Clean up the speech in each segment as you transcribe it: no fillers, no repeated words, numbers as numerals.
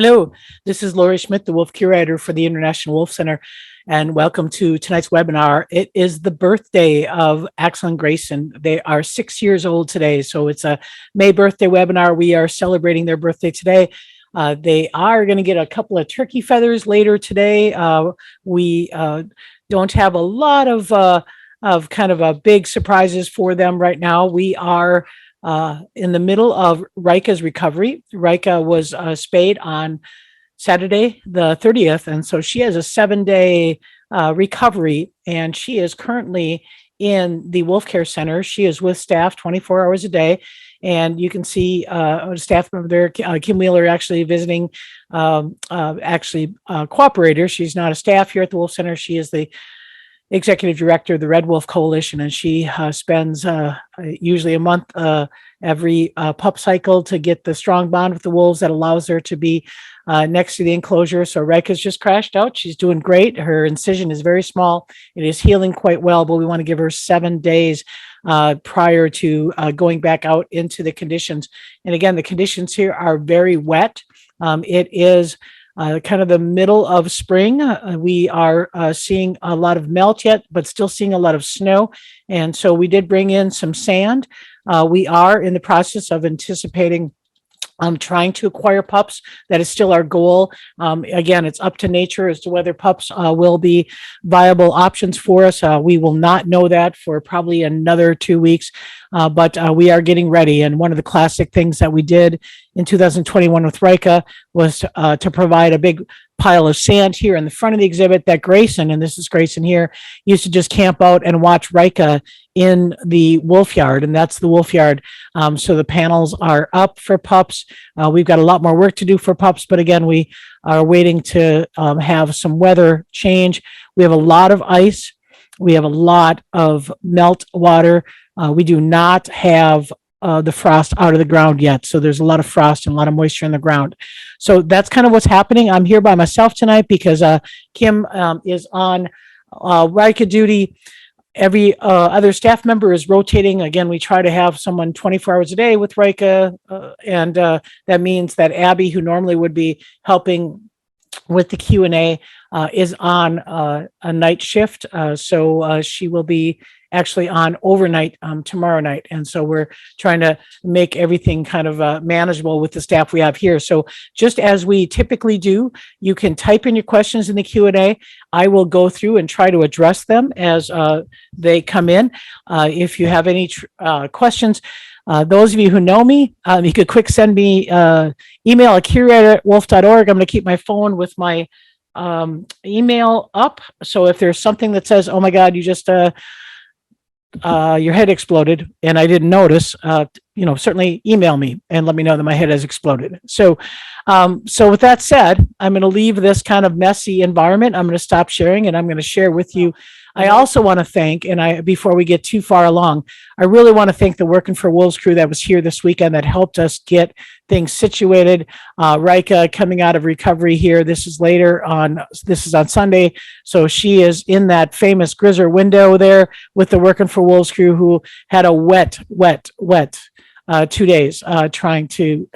Hello, this is Lori Schmidt, the Wolf Curator for the International Wolf Center, and welcome to tonight's webinar. It is the birthday of Axel and Grayson. They are 6 years old today, so it's a May birthday webinar. We are celebrating their birthday today. They are going to get a couple of turkey feathers later today. We don't have a lot of kind of a big surprises for them right now. We are in the middle of Rika's recovery. Rika was spayed on Saturday, the 30th. And so she has a 7-day recovery, and she is currently in the Wolf Care Center. She is with staff 24 hours a day. And you can see a staff member there, Kim Wheeler, actually visiting, cooperator. She's not a staff here at the Wolf Center. She is the executive director of the Red Wolf Coalition, and she spends usually a month every pup cycle to get the strong bond with the wolves that allows her to be next to the enclosure. So Rika's just crashed out. She's doing great. Her incision is very small. It is healing quite well, but we want to give her 7 days prior to going back out into the conditions. And again, the conditions here are very wet. It is kind of the middle of spring. We are seeing a lot of melt yet, but still seeing a lot of snow. And so we did bring in some sand. We are in the process of anticipating trying to acquire pups. That is still our goal. Again, it's up to nature as to whether pups will be viable options for us. We will not know that for probably another 2 weeks, but we are getting ready. And one of the classic things that we did in 2021 with Rika was to provide a big pile of sand here in the front of the exhibit that Grayson, and this is Grayson here, used to just camp out and watch Rika in the wolf yard, and that's the wolf yard. So the panels are up for pups. We've got a lot more work to do for pups, but again, we are waiting to have some weather change. We have a lot of ice. We have a lot of melt water. We do not have the frost out of the ground yet. So there's a lot of frost and a lot of moisture in the ground. So that's kind of what's happening. I'm here by myself tonight because Kim is on Rika duty. Every other staff member is rotating. Again, we try to have someone 24 hours a day with Rika. And that means that Abby, who normally would be helping with the Q&A, is on a night shift. So she will be actually on overnight tomorrow night. And so we're trying to make everything kind of manageable with the staff we have here. So just as we typically do, you can type in your questions in the Q&A. I will go through and try to address them as they come in. If you have any questions, those of you who know me, you could quick send me email at curator@wolf.org. I'm going to keep my phone with my email up. So if there's something that says, oh my God, you just your head exploded and I didn't notice, certainly email me and let me know that my head has exploded. So with that said, I'm going to leave this kind of messy environment. I'm going to stop sharing and I'm going to share with you. I also want to thank, before we get too far along, I really want to thank the Working for Wolves crew that was here this weekend that helped us get things situated. Rika coming out of recovery here. This is on Sunday. So she is in that famous Grizzer window there with the Working for Wolves crew who had a wet 2 days trying to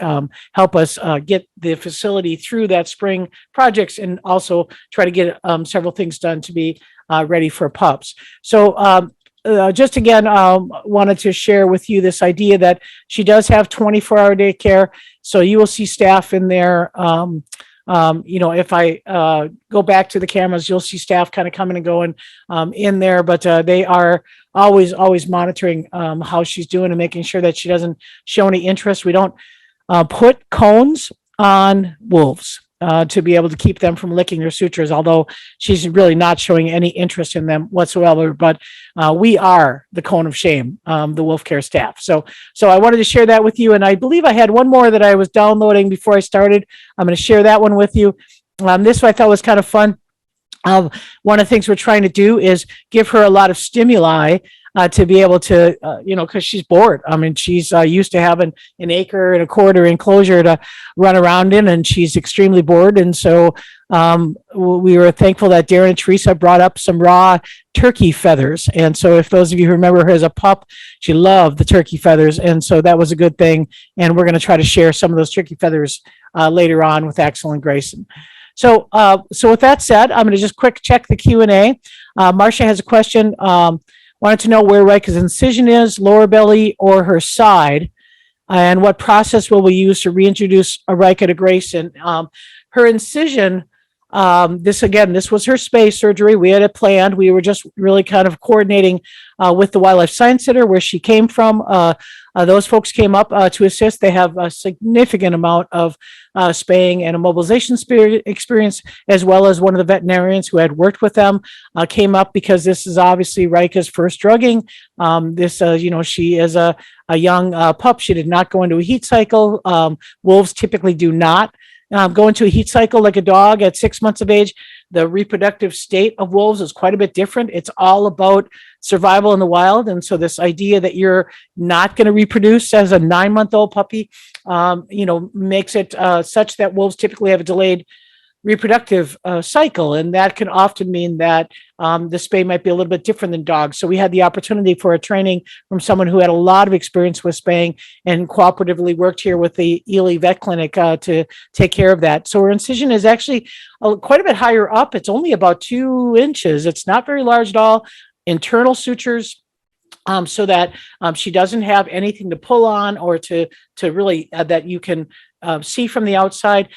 help us get the facility through that spring projects and also try to get several things done to be ready for pups. So just again, wanted to share with you this idea that she does have 24-hour day care. So you will see staff in there. If I go back to the cameras, you'll see staff kind of coming and going in there, but they are always monitoring how she's doing and making sure that she doesn't show any interest. We don't put cones on wolves to be able to keep them from licking their sutures, although she's really not showing any interest in them whatsoever. But we are the cone of shame, the Wolf Care staff. So I wanted to share that with you. And I believe I had one more that I was downloading before I started. I'm going to share that one with you. This I thought was kind of fun. One of the things we're trying to do is give her a lot of stimuli to be able to, because she's bored. I mean, she's used to having an acre and a quarter enclosure to run around in, and she's extremely bored. And so we were thankful that Darren and Teresa brought up some raw turkey feathers. And so if those of you who remember her as a pup, she loved the turkey feathers. And so that was a good thing. And we're going to try to share some of those turkey feathers later on with Axel and Grayson. So with that said, I'm going to just quick check the Q&A. Marcia has a question. Wanted to know where Rika's incision is, lower belly or her side, and what process will we use to reintroduce Rika to Grayson. Her incision, this was her space surgery. We had it planned. We were just really kind of coordinating with the Wildlife Science Center where she came from. Those folks came up to assist. They have a significant amount of spaying and immobilization experience, as well as one of the veterinarians who had worked with them came up because this is obviously Rika's first drugging. She is a young pup. She did not go into a heat cycle. Wolves typically do not go into a heat cycle like a dog at 6 months of age. The reproductive state of wolves is quite a bit different. It's all about survival in the wild. And so this idea that you're not going to reproduce as a 9-month-old puppy, makes it such that wolves typically have a delayed reproductive cycle. And that can often mean that the spay might be a little bit different than dogs. So we had the opportunity for a training from someone who had a lot of experience with spaying and cooperatively worked here with the Ely Vet Clinic to take care of that. So her incision is actually quite a bit higher up. It's only about 2 inches. It's not very large at all. Internal sutures. So that she doesn't have anything to pull on or to really that you can see from the outside.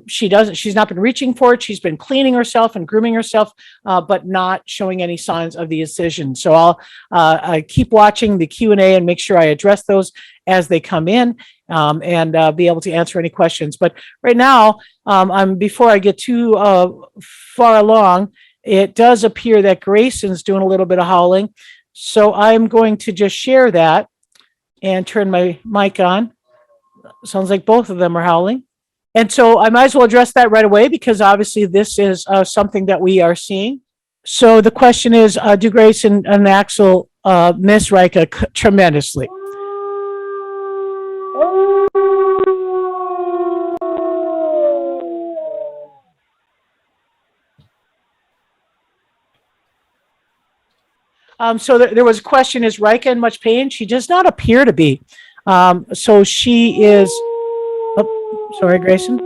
She's not been reaching for it. She's been cleaning herself and grooming herself, but not showing any signs of the incision. So I keep watching the Q&A and make sure I address those as they come in and be able to answer any questions. But right now, before I get too far along, it does appear that Grayson's doing a little bit of howling. So I'm going to just share that and turn my mic on. Sounds like both of them are howling. And so I might as well address that right away because obviously this is something that we are seeing. So the question is, do Grayson and Axel miss Rika tremendously? So there was a question, is Rika in much pain? She does not appear to be. So she is, sorry, Grayson.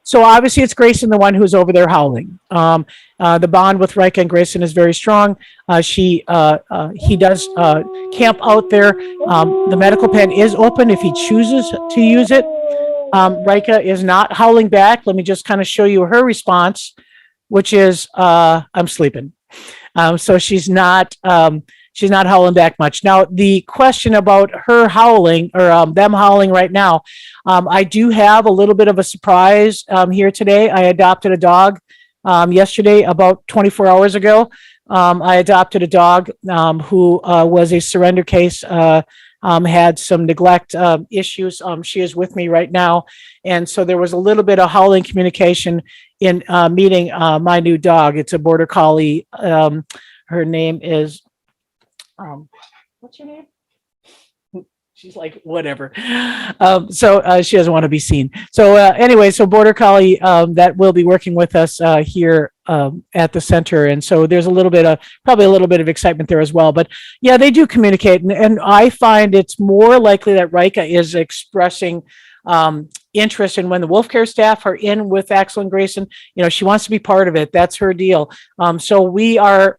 So obviously it's Grayson, the one who's over there howling. The bond with Rika and Grayson is very strong. He does camp out there. The medical pen is open if he chooses to use it. Rika is not howling back. Let me just kind of show you her response, which is, I'm sleeping. So she's not howling back much. Now, the question about her howling or them howling right now, I do have a little bit of a surprise here today. I adopted a dog yesterday, about 24 hours ago. I adopted a dog who was a surrender case, had some neglect issues. She is with me right now. And so there was a little bit of howling communication in meeting my new dog. It's a border collie. Her name is, what's your name? She's like, whatever. So she doesn't want to be seen. So anyway, so border collie that will be working with us here at the center. And so there's probably a little bit of excitement there as well. But yeah, they do communicate. And I find it's more likely that Rika is expressing interest in when the wolf care staff are in with Axel and Grayson. She wants to be part of it. That's her deal. So we are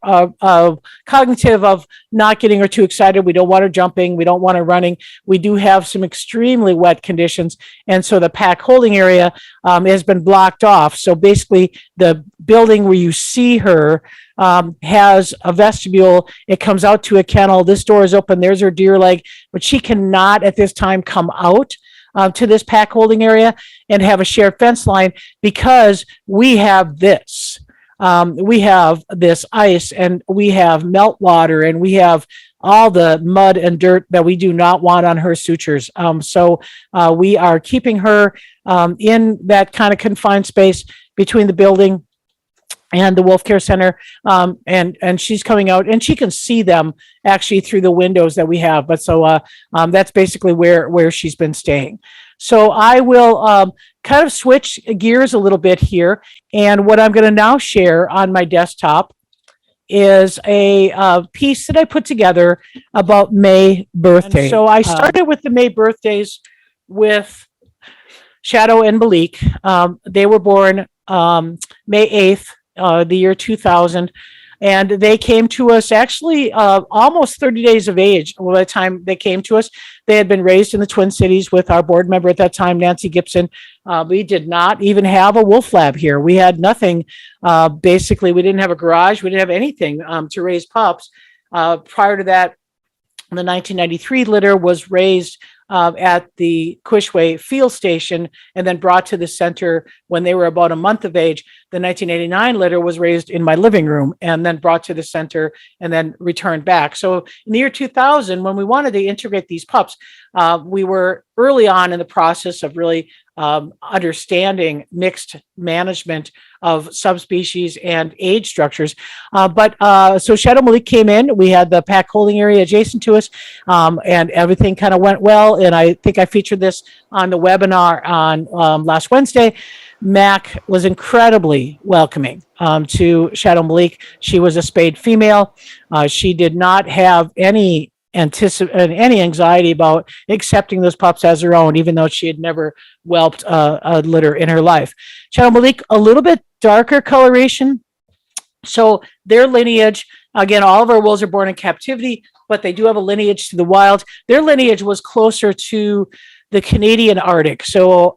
cognitive of not getting her too excited. We don't want her jumping. We don't want her running. We do have some extremely wet conditions. And so the pack holding area has been blocked off. So basically the building where you see her has a vestibule. It comes out to a kennel. This door is open. There's her deer leg, but she cannot at this time come out to this pack holding area and have a shared fence line because we have this. we have this ice and we have meltwater and we have all the mud and dirt that we do not want on her sutures. So we are keeping her in that kind of confined space between the building and the Wolf Care Center, and she's coming out, and she can see them actually through the windows that we have. But so that's basically where she's been staying. So I will kind of switch gears a little bit here, and what I'm going to now share on my desktop is a piece that I put together about May birthday. And so I started with the May birthdays with Shadow and Malik. They were born May 8th, the year 2000. And they came to us actually almost 30 days of age. By the time they came to us, they had been raised in the Twin Cities with our board member at that time, Nancy Gibson. We did not even have a wolf lab here. We had nothing. Basically, we didn't have a garage. We didn't have anything to raise pups. Prior to that, the 1993 litter was raised at the Quishway field station and then brought to the center when they were about a month of age. The 1989 litter was raised in my living room and then brought to the center and then returned back. So in the year 2000, when we wanted to integrate these pups, we were early on in the process of really understanding mixed management of subspecies and age structures. So Shadow Malik came in, we had the pack holding area adjacent to us, and everything kind of went well. And I think I featured this on the webinar on last Wednesday. Mac was incredibly welcoming to Shadow Malik. She was a spayed female. She did not have any anxiety about accepting those pups as her own, even though she had never whelped a litter in her life. Shadow Malik, a little bit darker coloration. So their lineage, again, all of our wolves are born in captivity, but they do have a lineage to the wild. Their lineage was closer to the Canadian Arctic. So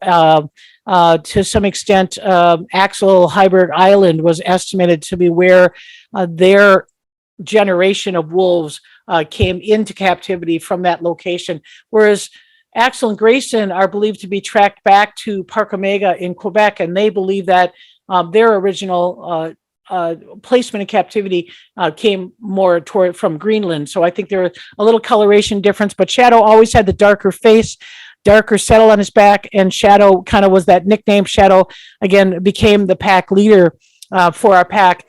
to some extent, Axel Heiberg Island was estimated to be where their generation of wolves came into captivity from that location, whereas Axel and Grayson are believed to be tracked back to Parc Omega in Quebec, and they believe that their original placement in captivity came more toward from Greenland. So I think there was a little coloration difference, but Shadow always had the darker face, darker settle on his back, and Shadow kind of was that nickname. Shadow, again, became the pack leader for our pack.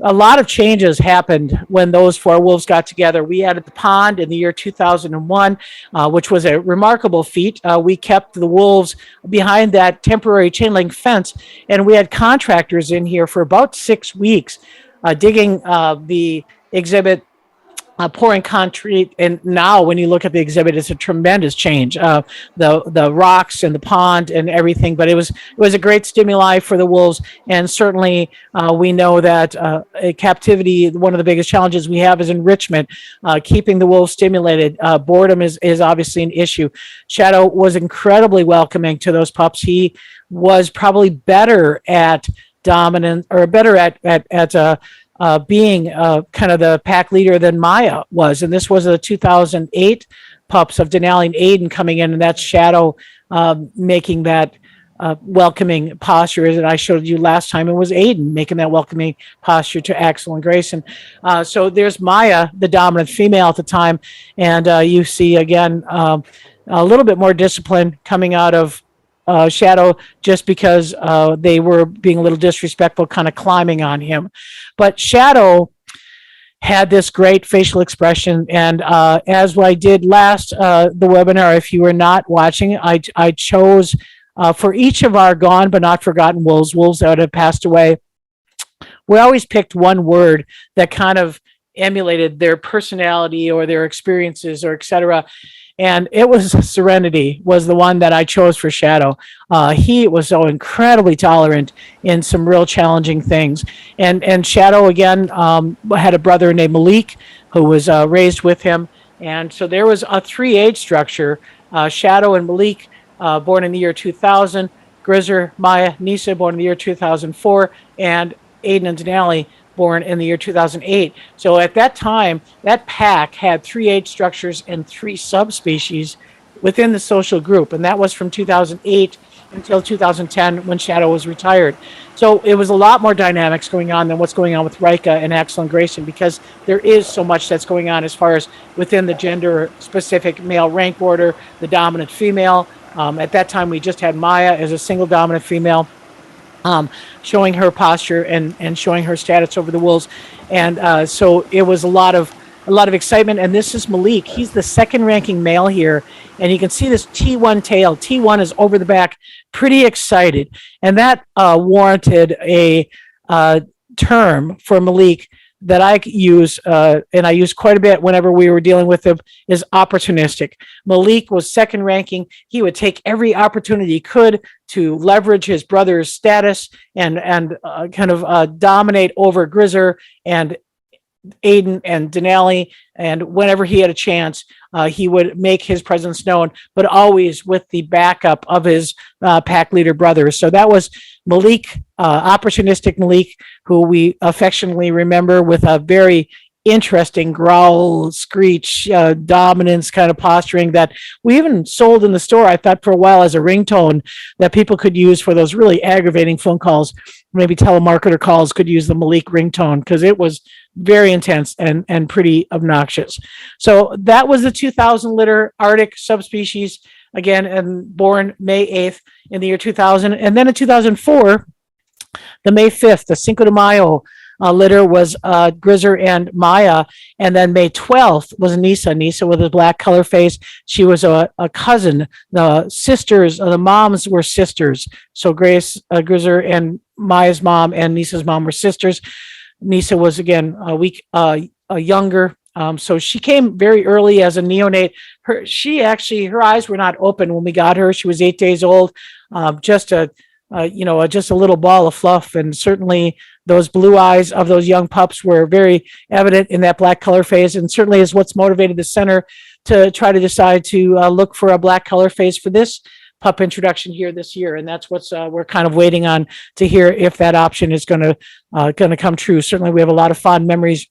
A lot of changes happened when those four wolves got together. We added the pond in the year 2001, which was a remarkable feat. We kept the wolves behind that temporary chain link fence, and we had contractors in here for about 6 weeks digging the exhibit, pouring concrete. And now when you look at the exhibit, it's a tremendous change, the rocks and the pond and everything. But it was a great stimuli for the wolves. And certainly we know that captivity, one of the biggest challenges we have is enrichment, keeping the wolves stimulated. Boredom is obviously an issue. Shadow was incredibly welcoming to those pups. He was probably better at dominant, or better at being kind of the pack leader than Maya was. And this was a 2008 pups of Denali and Aiden coming in, and that's Shadow making that welcoming posture. As I showed you last time, it was Aiden making that welcoming posture to Axel and Grayson. So there's Maya, the dominant female at the time, and you see again a little bit more discipline coming out of Shadow, just because they were being a little disrespectful, kind of climbing on him. But Shadow had this great facial expression, and as I did last the webinar, if you were not watching, I chose for each of our gone but not forgotten wolves that have passed away, we always picked one word that kind of emulated their personality or their experiences or etc. And it was serenity was the one that I chose for Shadow. He was so incredibly tolerant in some real challenging things. And Shadow, again, had a brother named Malik who was raised with him. And so there was a 3-age structure. Shadow and Malik, born in the year 2000. Grizzer, Maya, Nisa, born in the year 2004. And Aiden and Denali, born in the year 2008. So at that time, that pack had 3 age structures and 3 subspecies within the social group. And that was from 2008 until 2010 when Shadow was retired. So it was a lot more dynamics going on than what's going on with Rika and Axel and Grayson, because there is so much that's going on as far as within the gender specific male rank order, the dominant female. At that time, we just had Maya as a single dominant female, showing her posture and showing her status over the wolves. And so it was a lot of excitement. And this is Malik. He's the second ranking male here. And you can see this T1 tail. T1 is over the back, pretty excited. And that warranted a term for Malik that I use, and I use quite a bit whenever we were dealing with him, is opportunistic. Malik was second ranking. He would take every opportunity he could to leverage his brother's status and kind of dominate over Grizzer and Aiden and Denali. And whenever he had a chance, he would make his presence known, but always with the backup of his pack leader brothers. So that was Malik, opportunistic Malik, who we affectionately remember with a very interesting growl, screech, dominance kind of posturing that we even sold in the store, I thought, for a while as a ringtone that people could use for those really aggravating phone calls. Maybe telemarketer calls could use the Malik ringtone because it was very intense and pretty obnoxious. So that was the 2000 litter Arctic subspecies, again, and born May 8th in the year 2000. And then in 2004, the May 5th, the Cinco de Mayo litter was Grizzer and Maya. And then May 12th was Nisa. Nisa with a black color face. She was a cousin. The sisters, the moms were sisters. So Grace, Grizzer and Maya's mom and Nisa's mom were sisters. Nisa was, again, a week younger. So she came very early as a neonate. Her eyes were not open when we got her. She was 8 days old, just a little ball of fluff. And certainly those blue eyes of those young pups were very evident in that black color phase, and certainly is what's motivated the center to try to decide to look for a black color phase for this pup introduction here this year. And that's what's we're kind of waiting on to hear if that option is going to come true. Certainly we have a lot of fond memories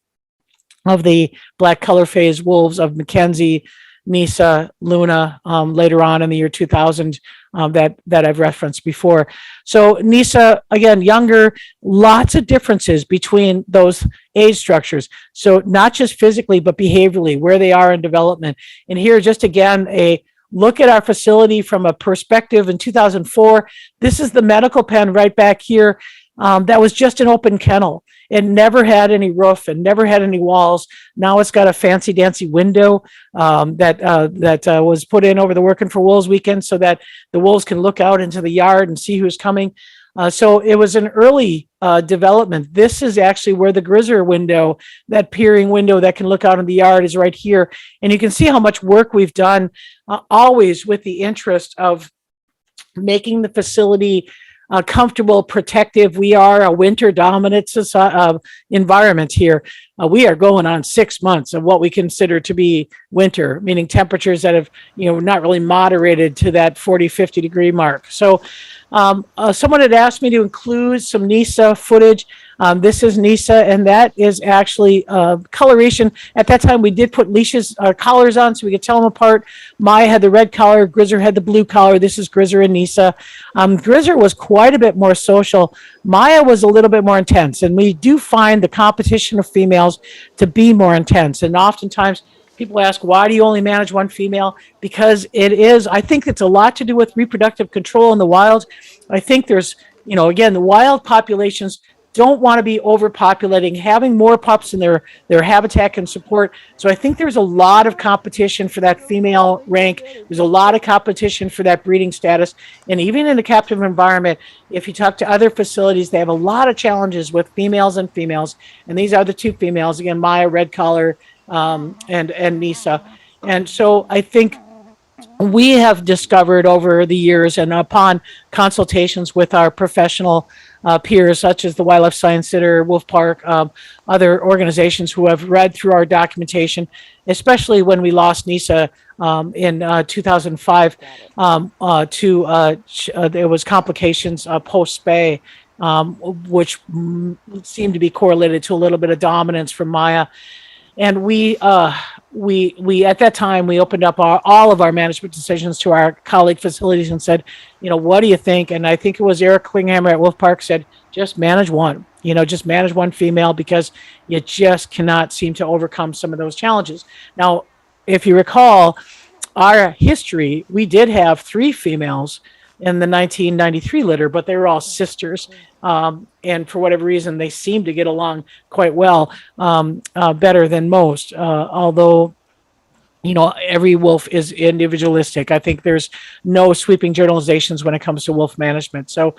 of the black color phase wolves of Mackenzie, Nisa, Luna, later on in the year 2000, that I've referenced before. So Nisa, again, younger, lots of differences between those age structures. So not just physically, but behaviorally, where they are in development. And here, just again, a look at our facility from a perspective in 2004. This is the medical pen right back here. That was just an open kennel. It never had any roof and never had any walls. Now it's got a fancy dancy window that was put in over the Working for Wolves weekend so that the wolves can look out into the yard and see who's coming. So it was an early development. This is actually where the Grizzer window, that peering window that can look out in the yard, is right here. And you can see how much work we've done, always with the interest of making the facility comfortable, protective. We are a winter dominant environment here. We are going on 6 months of what we consider to be winter, meaning temperatures that have, not really moderated to that 40, 50 degree mark. So someone had asked me to include some Nisa footage. This is Nisa, and that is actually coloration. At that time, we did put leashes, collars on so we could tell them apart. Maya had the red collar, Grizzer had the blue collar. This is Grizzer and Nisa. Grizzer was quite a bit more social. Maya was a little bit more intense, and we do find the competition of females to be more intense. And oftentimes, people ask, why do you only manage one female? Because I think it's a lot to do with reproductive control in the wild. I think there's, again, the wild populations don't want to be overpopulating, having more pups in their habitat can support. So I think there's a lot of competition for that female rank. There's a lot of competition for that breeding status. And even in a captive environment, if you talk to other facilities, they have a lot of challenges with females and females. And these are the two females, again, Maya, red collar, and Nisa. And so I think we have discovered over the years and upon consultations with our professional peers, such as the Wildlife Science Center, Wolf Park, other organizations who have read through our documentation, especially when we lost Nisa in 2005 there was complications post-spay, which seemed to be correlated to a little bit of dominance from Maya. And we at that time we opened up all of our management decisions to our colleague facilities and said, what do you think? And I think it was Eric Klinghammer at Wolf Park said, just manage one. Just manage one female, because you just cannot seem to overcome some of those challenges. Now, if you recall our history, we did have 3 females in the 1993 litter, but they were all sisters. And for whatever reason, they seemed to get along quite well, better than most. Although, every wolf is individualistic. I think there's no sweeping generalizations when it comes to wolf management. So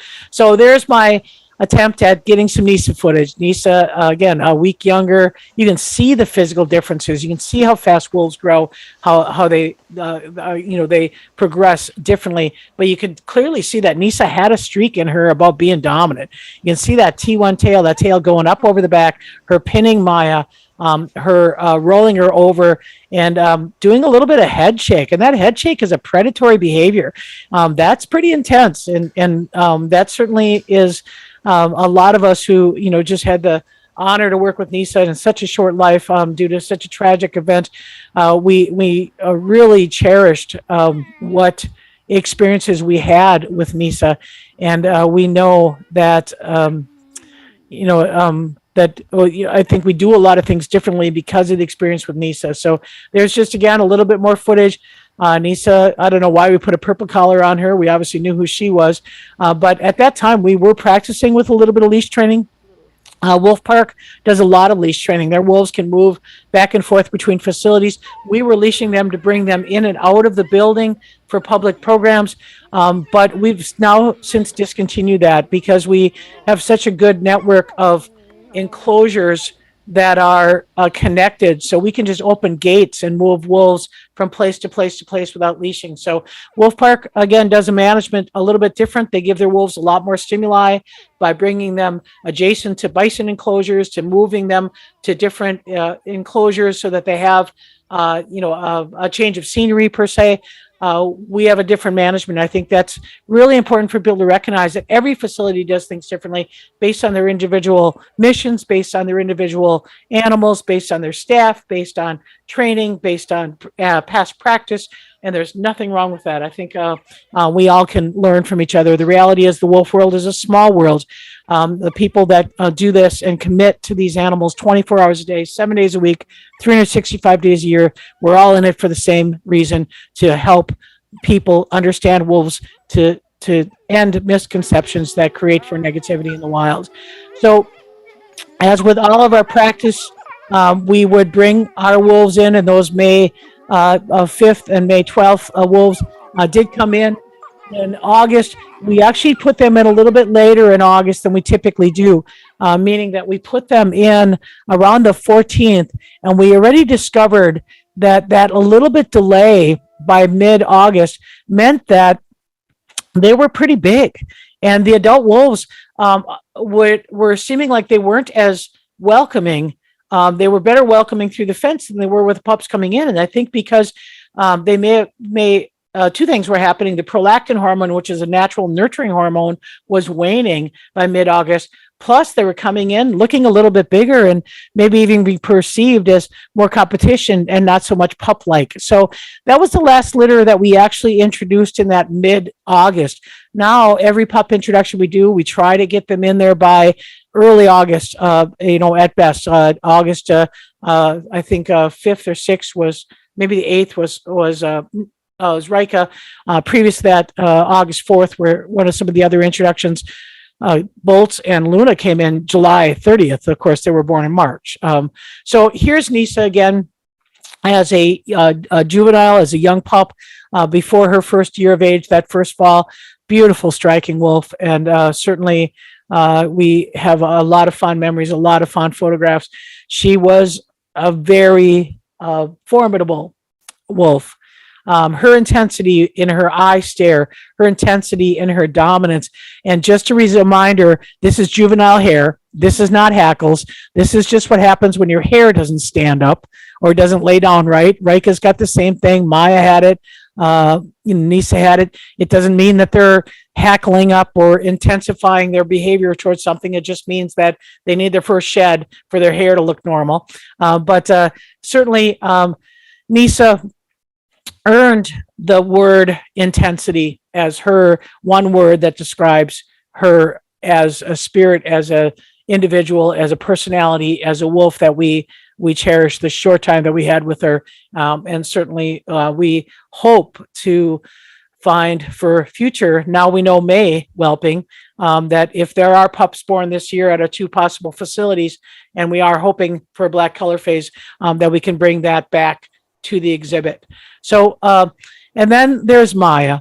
there's my attempt at getting some Nisa footage. Nisa, again, a week younger. You can see the physical differences. You can see how fast wolves grow, how they they progress differently. But you can clearly see that Nisa had a streak in her about being dominant. You can see that T1 tail, that tail going up over the back, her pinning Maya, her rolling her over, and doing a little bit of head shake. And that head shake is a predatory behavior. That's pretty intense, and that certainly is a lot of us who just had the honor to work with Nisa in such a short life, due to such a tragic event. We really cherished what experiences we had with Nisa, and we know that I think we do a lot of things differently because of the experience with Nisa. So there's just, again, a little bit more footage. Nisa, I don't know why we put a purple collar on her. We obviously knew who she was. But at that time, we were practicing with a little bit of leash training. Wolf Park does a lot of leash training. Their wolves can move back and forth between facilities. We were leashing them to bring them in and out of the building for public programs. But we've now since discontinued that because we have such a good network of enclosures that are connected, so we can just open gates and move wolves from place to place to place without leashing. So Wolf Park, again, does a management a little bit different. They give their wolves a lot more stimuli by bringing them adjacent to bison enclosures, to moving them to different enclosures so that they have a change of scenery per se. We have a different management. I think that's really important for people to recognize that every facility does things differently based on their individual missions, based on their individual animals, based on their staff, based on training, based on past practice. And there's nothing wrong with that. I think we all can learn from each other. The reality is the wolf world is a small world. The people that do this and commit to these animals 24 hours a day, 7 days a week, 365 days a year, we're all in it for the same reason, to help people understand wolves, to end misconceptions that create for negativity in the wild. So as with all of our practice, we would bring our wolves in, and those May 5th and May 12th wolves did come in August. We actually put them in a little bit later in August than we typically do, meaning that we put them in around the 14th, and we already discovered that a little bit delay by mid-August meant that they were pretty big, and the adult wolves were seeming like they weren't as welcoming. They were better welcoming through the fence than they were with pups coming in. And I think because they may two things were happening. The prolactin hormone, which is a natural nurturing hormone, was waning by mid-August. Plus, they were coming in looking a little bit bigger and maybe even be perceived as more competition and not so much pup-like. So that was the last litter that we actually introduced in that mid-August. Now, every pup introduction we do, we try to get them in there by early August, at best. August, I think 5th or 6th was, maybe the 8th was Rika. Previous to that, August 4th were one of some of the other introductions. Bolts and Luna came in July 30th. Of course, they were born in March. So here's Nisa again as a juvenile, as a young pup, before her first year of age, that first fall. Beautiful striking wolf, and certainly we have a lot of fond memories, a lot of fond photographs. She was a very formidable wolf. Her intensity in her eye stare, her intensity in her dominance. And just a reminder, this is juvenile hair. This is not hackles. This is just what happens when your hair doesn't stand up or doesn't lay down right. Rika's got the same thing. Maya had it. Nisa had it. It doesn't mean that they're hackling up or intensifying their behavior towards something. It just means that they need their first shed for their hair to look normal. But certainly, Nisa earned the word intensity as her one word that describes her as a spirit, as a individual, as a personality, as a wolf that we cherish the short time that we had with her. And certainly we hope to find for future, now we know May whelping, that if there are pups born this year at our two possible facilities, and we are hoping for a black color phase, that we can bring that back to the exhibit. So, and then there's Maya.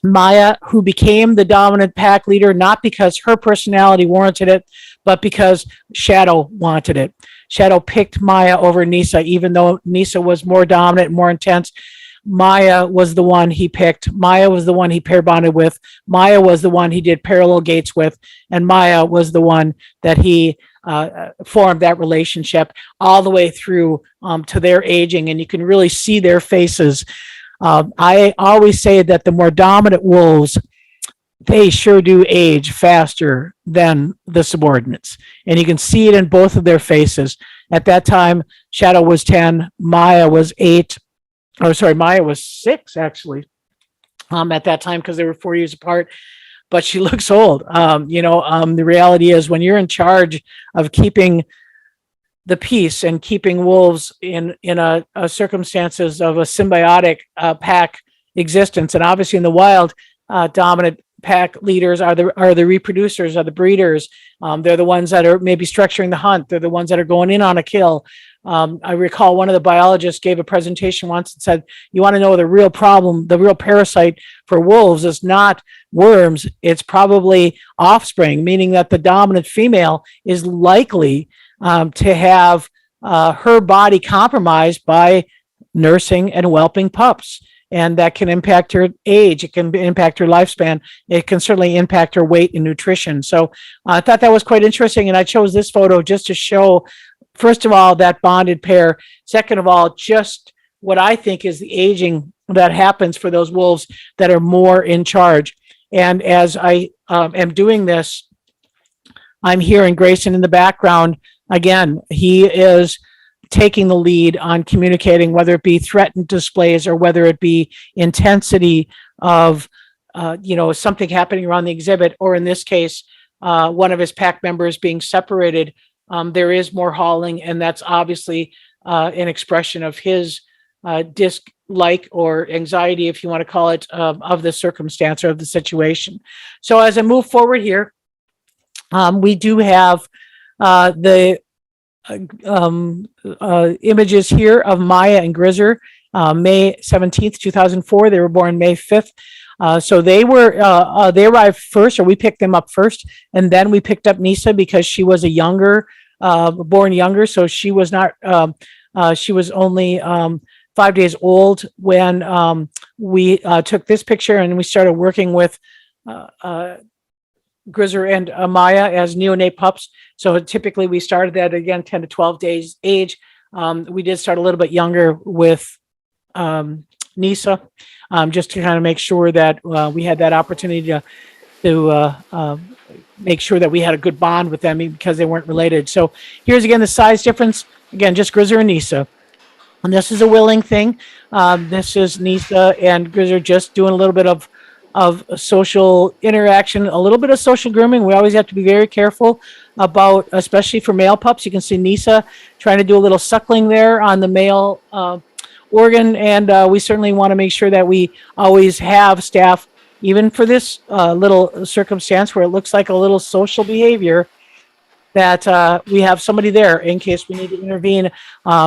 Maya, who became the dominant pack leader, not because her personality warranted it, but because Shadow wanted it. Shadow picked Maya over Nisa, even though Nisa was more dominant, more intense. Maya was the one he picked. Maya was the one he pair bonded with. Maya was the one he did parallel gates with. And Maya was the one that he formed that relationship all the way through to their aging. And you can really see their faces. I always say that the more dominant wolves, they sure do age faster than the subordinates. And you can see it in both of their faces. At that time, Shadow was 10, Maya was 8. Oh, sorry, Maya was 6, actually, at that time, because they were 4 years apart. But she looks old. The reality is when you're in charge of keeping the peace and keeping wolves in a circumstances of a symbiotic pack existence, and obviously in the wild, dominant pack leaders are the reproducers, are the breeders. They're the ones that are maybe structuring the hunt. They're the ones that are going in on a kill. I recall one of the biologists gave a presentation once and said, you want to know the real problem, the real parasite for wolves is not worms, it's probably offspring, meaning that the dominant female is likely to have her body compromised by nursing and whelping pups. And that can impact her age. It can impact her lifespan. It can certainly impact her weight and nutrition. So I thought that was quite interesting. And I chose this photo just to show, first of all, that bonded pair. Second of all, just what I think is the aging that happens for those wolves that are more in charge. And as I am doing this, I'm hearing Grayson in the background. Again, he is taking the lead on communicating, whether it be threatened displays or whether it be intensity of, something happening around the exhibit, or in this case, one of his pack members being separated. There is more hauling, and that's obviously an expression of his dislike or anxiety, if you want to call it, of the circumstance or of the situation. So as I move forward here, we do have the images here of Maya and Grizzer, May 17th, 2004. They were born May 5th. So they arrived first, or we picked them up first, and then we picked up Nisa because she was born younger. So she was not, she was only 5 days old when we took this picture, and we started working with Grizzer and Maya as neonate pups. So typically we started at, again, 10 to 12 days age. We did start a little bit younger with Nisa, just to kind of make sure that we had that opportunity to make sure that we had a good bond with them because they weren't related. So here's again the size difference. Again, just Grizzer and Nisa. And this is a willing thing. This is Nisa and Grizzer just doing a little bit of social interaction, a little bit of social grooming. We always have to be very careful about, especially for male pups. You can see Nisa trying to do a little suckling there on the male organ. And we certainly want to make sure that we always have staff, even for this little circumstance where it looks like a little social behavior, that we have somebody there in case we need to intervene.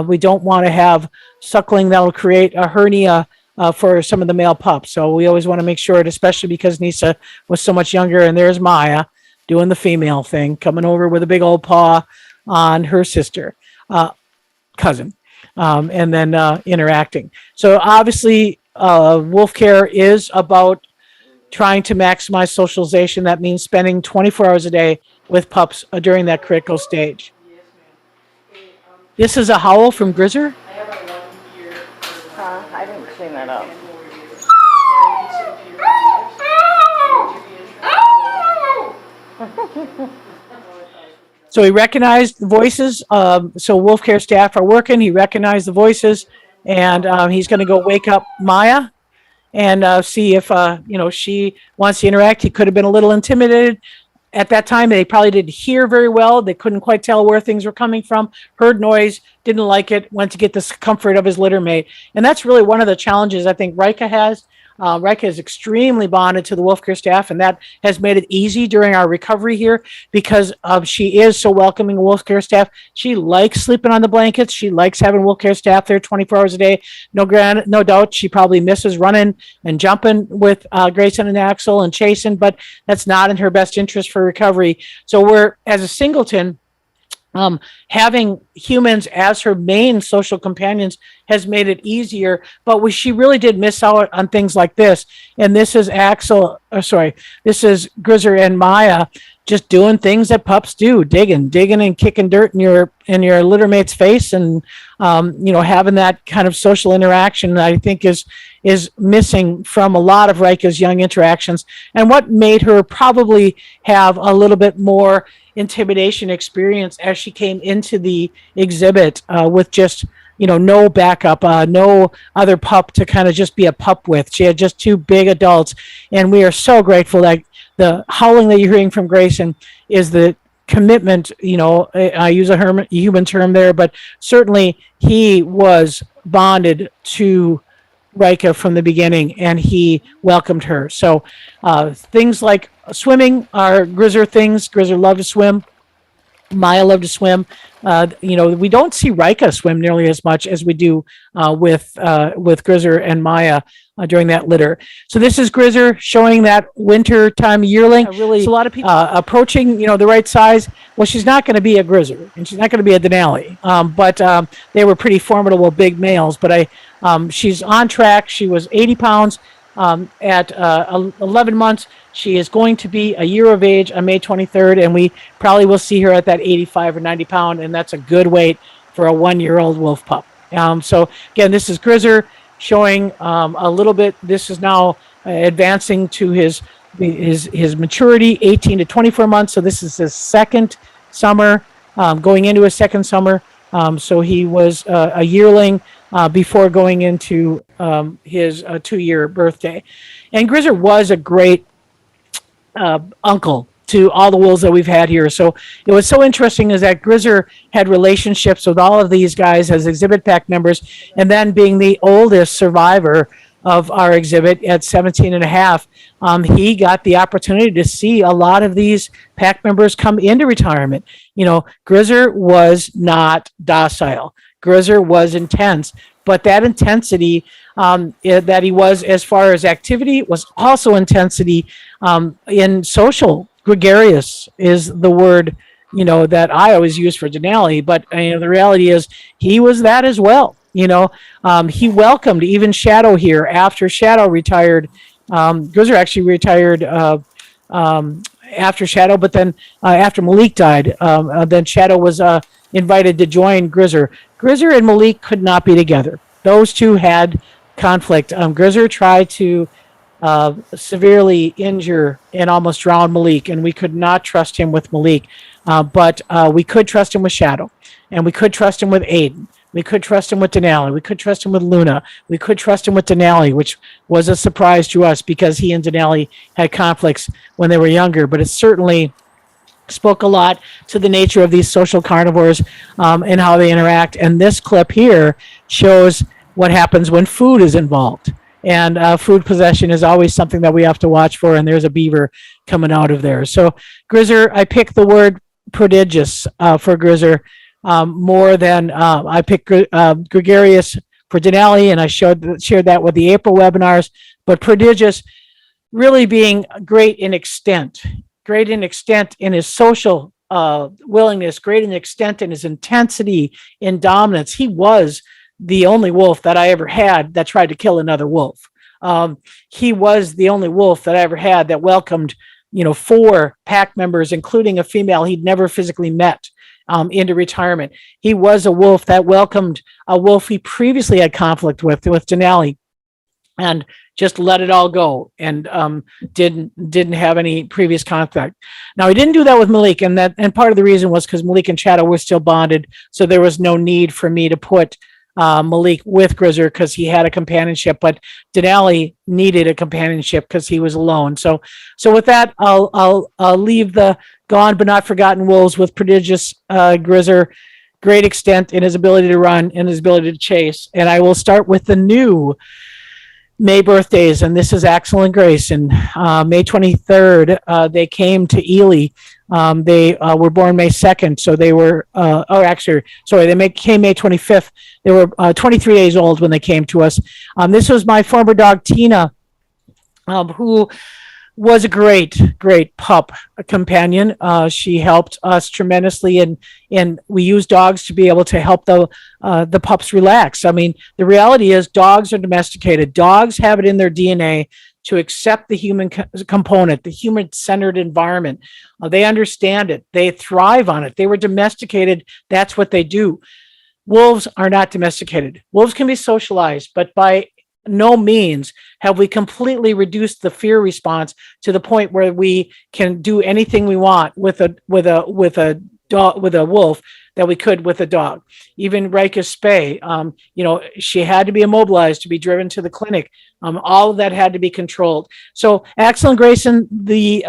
We don't want to have suckling that will create a hernia for some of the male pups. So we always want to make sure, especially because Nisa was so much younger. And there's Maya doing the female thing, coming over with a big old paw on her sister, cousin, and then interacting. So obviously, wolf care is about trying to maximize socialization. That means spending 24 hours a day with pups during that critical stage. This is a howl from Grizzer. I didn't clean that up. So he recognized the voices. So wolf care staff are working. He recognized the voices, and he's going to go wake up Maya and see if she wants to interact. He could have been a little intimidated at that time. They probably didn't hear very well. They couldn't quite tell where things were coming from. Heard noise, didn't like it, went to get the comfort of his litter mate. And that's really one of the challenges I think Rika has. Rika is extremely bonded to the wolf care staff, and that has made it easy during our recovery here because she is so welcoming of wolf care staff. She likes sleeping on the blankets. She likes having wolf care staff there 24 hours a day. No doubt she probably misses running and jumping with Grayson and Axel and chasing, but that's not in her best interest for recovery. So we're, as a singleton, having humans as her main social companions has made it easier, but she really did miss out on things like this. And this is this is Grizzer and Maya just doing things that pups do, digging and kicking dirt in your litter mate's face, and having that kind of social interaction that I think is missing from a lot of Rika's young interactions, and what made her probably have a little bit more intimidation experience as she came into the exhibit with just no backup, no other pup to kind of just be a pup with. She had just two big adults, and we are so grateful that the howling that you're hearing from Grayson is the commitment. I use a human term there, but certainly he was bonded to Rika from the beginning, and he welcomed her. So things like swimming are Grizzer things. Grizzer loved to swim. Maya loved to swim. We don't see Rika swim nearly as much as we do with Grizzer and Maya during that litter. So this is Grizzer showing that winter time yearling. Really, a lot of people approaching, the right size. Well, she's not going to be a Grizzer, and she's not going to be a Denali. But they were pretty formidable big males. But she's on track. She was 80 pounds at 11 months. She is going to be a year of age on May 23rd, and we probably will see her at that 85 or 90 pound, and that's a good weight for a 1-year-old wolf pup. So again, this is Grizzer showing a little bit. This is now advancing to his maturity, 18 to 24 months. So this is his second summer, going into his second summer. So he was a yearling before going into his 2-year birthday. And Grizzer was a great uncle to all the wolves that we've had here. So it was so interesting is that Grizzer had relationships with all of these guys as exhibit pack members, and then being the oldest survivor of our exhibit at 17 and a half, he got the opportunity to see a lot of these pack members come into retirement. Grizzer was not docile. Grizzer was intense, but that intensity that he was as far as activity was also intensity in social. Gregarious is the word, that I always use for Denali, but the reality is he was that as well. He welcomed even Shadow here after Shadow retired. Grizzer actually retired after Shadow, but then after Malik died, then Shadow was invited to join Grizzer. Grizzer and Malik could not be together. Those two had conflict. Grizzer tried to severely injure and almost drown Malik, and we could not trust him with Malik. But we could trust him with Shadow, and we could trust him with Aiden. We could trust him with Denali. We could trust him with Luna. We could trust him with Denali, which was a surprise to us because he and Denali had conflicts when they were younger. But it certainly spoke a lot to the nature of these social carnivores and how they interact. And this clip here shows what happens when food is involved. And food possession is always something that we have to watch for. And there's a beaver coming out of there. So Grizzer, I picked the word prodigious for Grizzer. More than I picked gregarious for Denali, and I shared that with the April webinars. But prodigious, really being great in extent in his social willingness, great in extent in his intensity, in dominance. He was the only wolf that I ever had that tried to kill another wolf. He was the only wolf that I ever had that welcomed, 4 pack members, including a female he'd never physically met. Into retirement. He was a wolf that welcomed a wolf he previously had conflict with Denali. And just let it all go and didn't have any previous contact. Now he didn't do that with Malik, and part of the reason was because Malik and Shadow were still bonded, so there was no need for me to put Malik with Grizzer because he had a companionship, but Denali needed a companionship because he was alone. So with that, I'll leave the gone but not forgotten wolves with prodigious Grizzer, great extent in his ability to run and his ability to chase. And I will start with the new May birthdays, and this is Axel and Grayson. May 23rd, they came to Ely. They were born May 2nd, so they were, came May 25th. They were 23 days old when they came to us. This was my former dog, Tina, who was a great pup companion. She helped us tremendously, and we use dogs to be able to help the pups relax. I mean, the reality is dogs are domesticated. Dogs have it in their DNA to accept the human component, the human-centered environment. They understand it. They thrive on it. They were domesticated. That's what they do. Wolves are not domesticated. Wolves can be socialized, but by no means have we completely reduced the fear response to the point where we can do anything we want with a wolf that we could with a dog. Even Rika's spay, she had to be immobilized to be driven to the clinic. All of that had to be controlled. So Axel and Grayson, the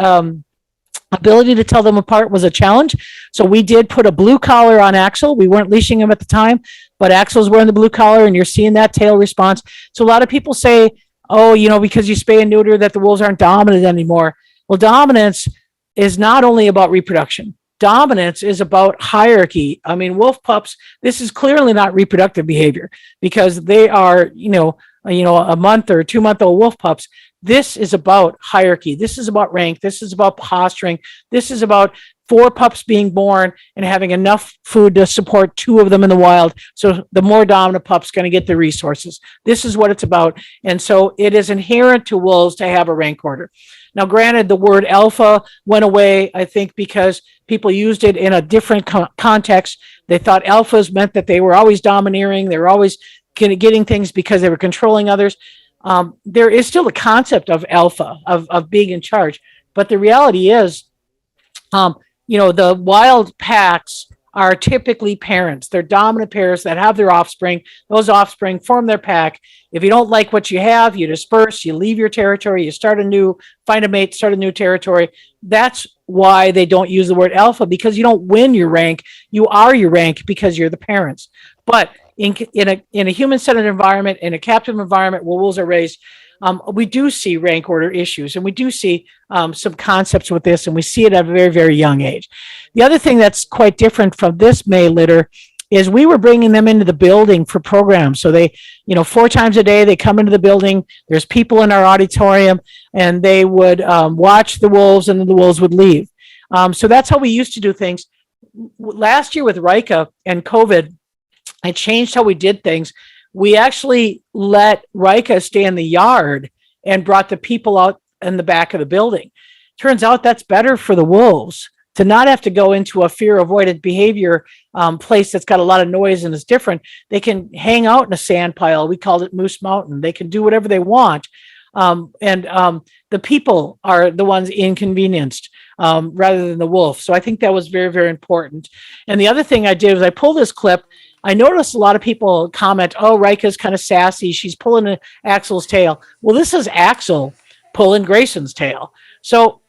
ability to tell them apart was a challenge. So we did put a blue collar on Axel. We weren't leashing him at the time, but Axel's wearing the blue collar, and you're seeing that tail response. So a lot of people say, oh, because you spay and neuter that the wolves aren't dominant anymore. Well, dominance is not only about reproduction. Dominance is about hierarchy. I mean, wolf pups, this is clearly not reproductive behavior because they are, a month or 2-month-old wolf pups. This is about hierarchy. This is about rank. This is about posturing. This is about 4 pups being born and having enough food to support 2 of them in the wild. So the more dominant pup's going to get the resources. This is what it's about. And so it is inherent to wolves to have a rank order. Now, granted, the word alpha went away, I think, because people used it in a different context. They thought alphas meant that they were always domineering. They were always getting things because they were controlling others. There is still a concept of alpha, of being in charge. But the reality is, the wild packs are typically parents. They're dominant pairs that have their offspring. Those offspring form their pack. If you don't like what you have, you disperse, you leave your territory, you find a mate, start a new territory. That's why they don't use the word alpha, because you don't win your rank. You are your rank because you're the parents. But in a human-centered environment, in a captive environment where wolves are raised, we do see rank order issues, and we do see some concepts with this, and we see it at a very, very young age. The other thing that's quite different from this May litter is we were bringing them into the building for programs. So they, 4 times a day, they come into the building. There's people in our auditorium, and they would watch the wolves, and then the wolves would leave. So that's how we used to do things. Last year with Rika and COVID, I changed how we did things. We actually let Rika stay in the yard and brought the people out in the back of the building. Turns out that's better for the wolves to not have to go into a fear avoidant behavior place that's got a lot of noise and is different. They can hang out in a sand pile. We called it Moose Mountain. They can do whatever they want. The people are the ones inconvenienced rather than the wolf. So I think that was very, very important. And the other thing I did was I pulled this clip. I noticed a lot of people comment, oh, Rika's kind of sassy. She's pulling Axel's tail. Well, this is Axel pulling Grayson's tail. So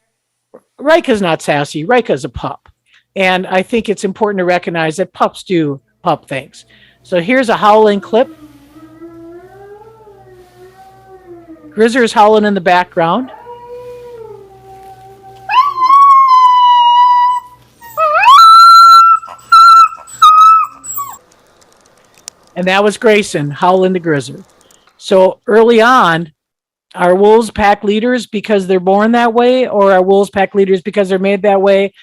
Rika's not sassy. Rika's a pup. And I think it's important to recognize that pups do pup things. So here's a howling clip. Grizzer's howling in the background. And that was Grayson howling to Grizzer. So early on, are wolves pack leaders because they're born that way, or are wolves pack leaders because they're made that way?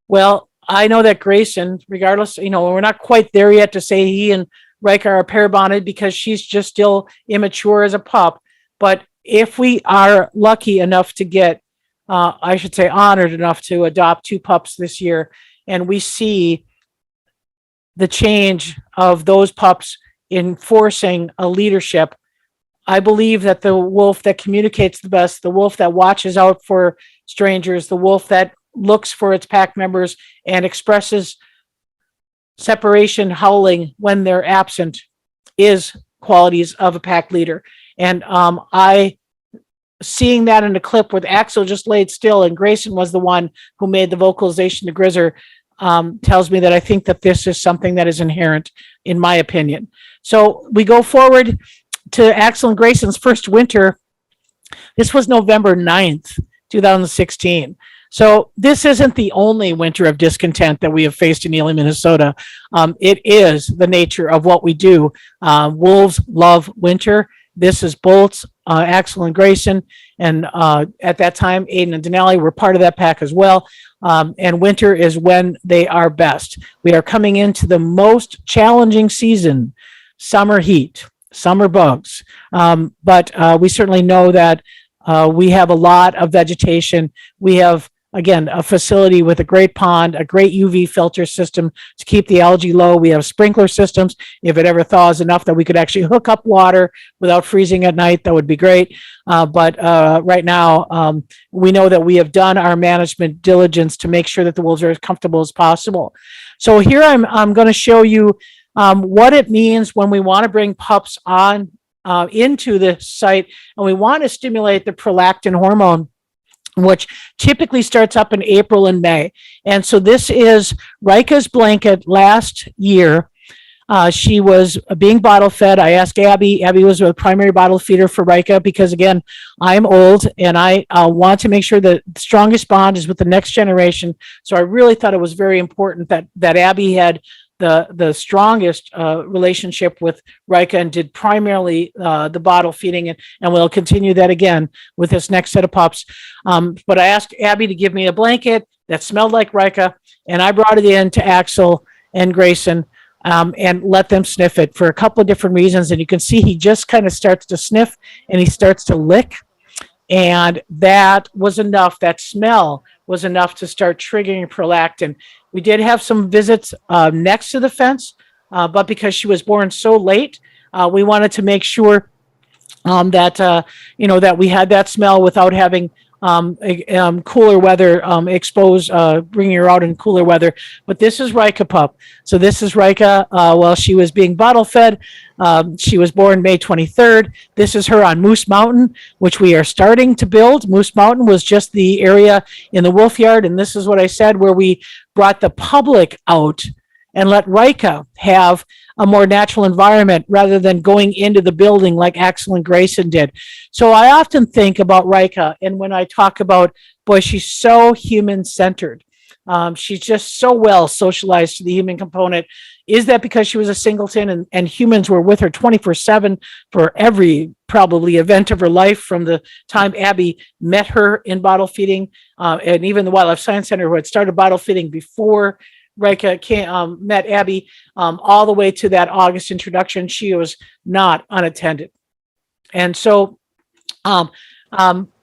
Well, I know that Grayson, regardless, we're not quite there yet to say he and Rika are pair bonded because she's just still immature as a pup. But if we are lucky enough to get, honored enough to adopt 2 pups this year, and we see the change of those pups enforcing a leadership, I believe that the wolf that communicates the best, the wolf that watches out for strangers, the wolf that looks for its pack members and expresses separation howling when they're absent, is qualities of a pack leader. And I seeing that in a clip with Axel just laid still and Grayson was the one who made the vocalization to Grizzer, tells me that I think that this is something that is inherent, in my opinion. So we go forward to Axel and Grayson's first winter. This was November 9th, 2016. So this isn't the only winter of discontent that we have faced in Ely, Minnesota. It is the nature of what we do. Wolves love winter. This is Bolts, Axel and Grayson, and at that time, Aiden and Denali were part of that pack as well. And winter is when they are best. We are coming into the most challenging season, summer heat, summer bugs. But we certainly know that we have a lot of vegetation. We have, again, a facility with a great pond, a great UV filter system to keep the algae low. We have sprinkler systems. If it ever thaws enough that we could actually hook up water without freezing at night, that would be great. But right now, we know that we have done our management diligence to make sure that the wolves are as comfortable as possible. So here I'm going to show you what it means when we want to bring pups on into the site, and we want to stimulate the prolactin hormone, which typically starts up in April and May. And so this is Rika's blanket last year. She was being bottle fed. I asked Abby. Abby was a primary bottle feeder for Rika because, again, I'm old and I want to make sure that the strongest bond is with the next generation. So I really thought it was very important that Abby had the strongest relationship with Rika and did primarily the bottle feeding, and we'll continue that again with this next set of pups. But I asked Abby to give me a blanket that smelled like Rika, and I brought it in to Axel and Grayson and let them sniff it for a couple of different reasons. And you can see he just kind of starts to sniff and he starts to lick. And that was enough. That smell was enough to start triggering prolactin. We did have some visits next to the fence, but because she was born so late, we wanted to make sure that we had that smell without having cooler weather exposed, bringing her out in cooler weather. But this is Rika pup. So this is Rika while she was being bottle fed. She was born May 23rd. This is her on Moose Mountain, which we are starting to build. Moose Mountain was just the area in the wolf yard. And this is what I said, where we brought the public out and let Rika have a more natural environment rather than going into the building like Axel and Grayson did. So I often think about Rika, and when I talk about, boy, she's so human-centered. She's just so well socialized to the human component. Is that because she was a singleton and humans were with her 24/7 for every probably event of her life, from the time Abby met her in bottle feeding, and even the Wildlife Science Center, who had started bottle feeding before Rika met Abby, all the way to that August introduction, she was not unattended. And so,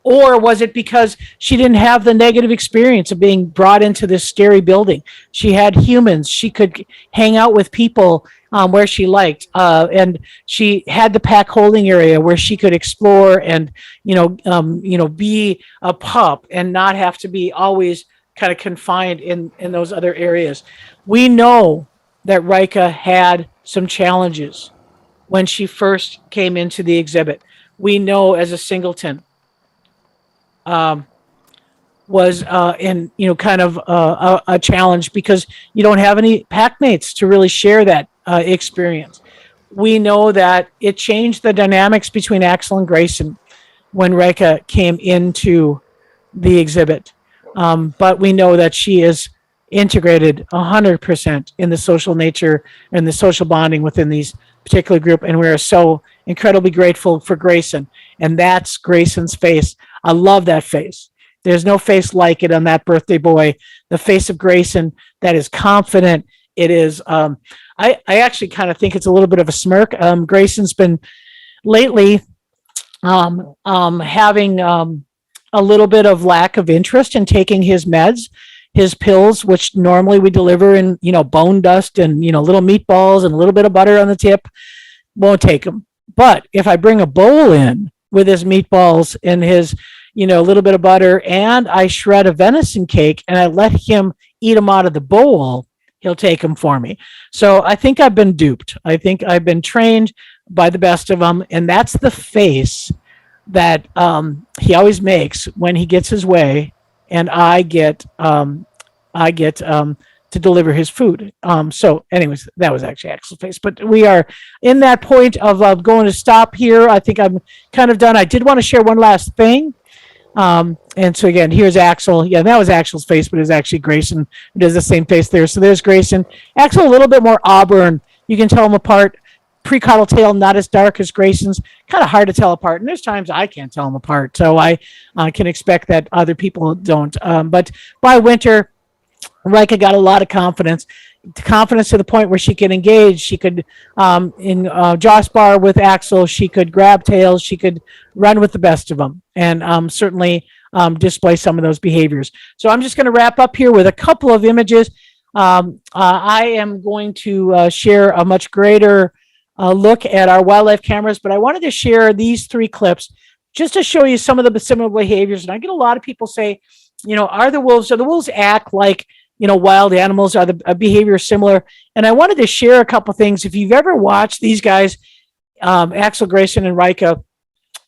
or was it because she didn't have the negative experience of being brought into this scary building? She had humans. She could hang out with people where she liked, and she had the pack holding area where she could explore and be a pup and not have to be always kind of confined in those other areas. We know that Rika had some challenges when she first came into the exhibit. We know as a singleton was kind of a challenge because you don't have any pack mates to really share that experience. We know that it changed the dynamics between Axel and Grayson when Rika came into the exhibit. But we know that she is integrated 100% in the social nature and the social bonding within these particular group. And we are so incredibly grateful for Grayson. And that's Grayson's face. I love that face. There's no face like it on that birthday boy. The face of Grayson that is confident. It is, I actually kind of think it's a little bit of a smirk. Grayson's been lately having a little bit of lack of interest in taking his meds, his pills, which normally we deliver in, bone dust and, little meatballs and a little bit of butter on the tip. Won't take them. But if I bring a bowl in with his meatballs and his, a little bit of butter, and I shred a venison cake and I let him eat them out of the bowl, he'll take them for me. So I think I've been duped. I think I've been trained by the best of them. And that's the face that he always makes when he gets his way, and I get to deliver his food. So, anyways, that was actually Axel's face. But we are in that point of going to stop here. I think I'm kind of done. I did want to share one last thing. And so again, here's Axel. Yeah, that was Axel's face, but it's actually Grayson who does the same face there. So there's Grayson. Axel a little bit more auburn. You can tell them apart. Pre-caudal tail, not as dark as Grayson's. Kind of hard to tell apart. And there's times I can't tell them apart. So I can expect that other people don't. But by winter, Rika got a lot of confidence to the point where she could engage. She could, in Joss bar with Axel, she could grab tails. She could run with the best of them, and certainly display some of those behaviors. So I'm just going to wrap up here with a couple of images. I am going to share a much greater look at our wildlife cameras, but I wanted to share these 3 clips just to show you some of the similar behaviors. And I get a lot of people say, are the wolves act like, wild animals? Are the behavior similar? And I wanted to share a couple things. If you've ever watched these guys, Axel, Grayson, and Rika,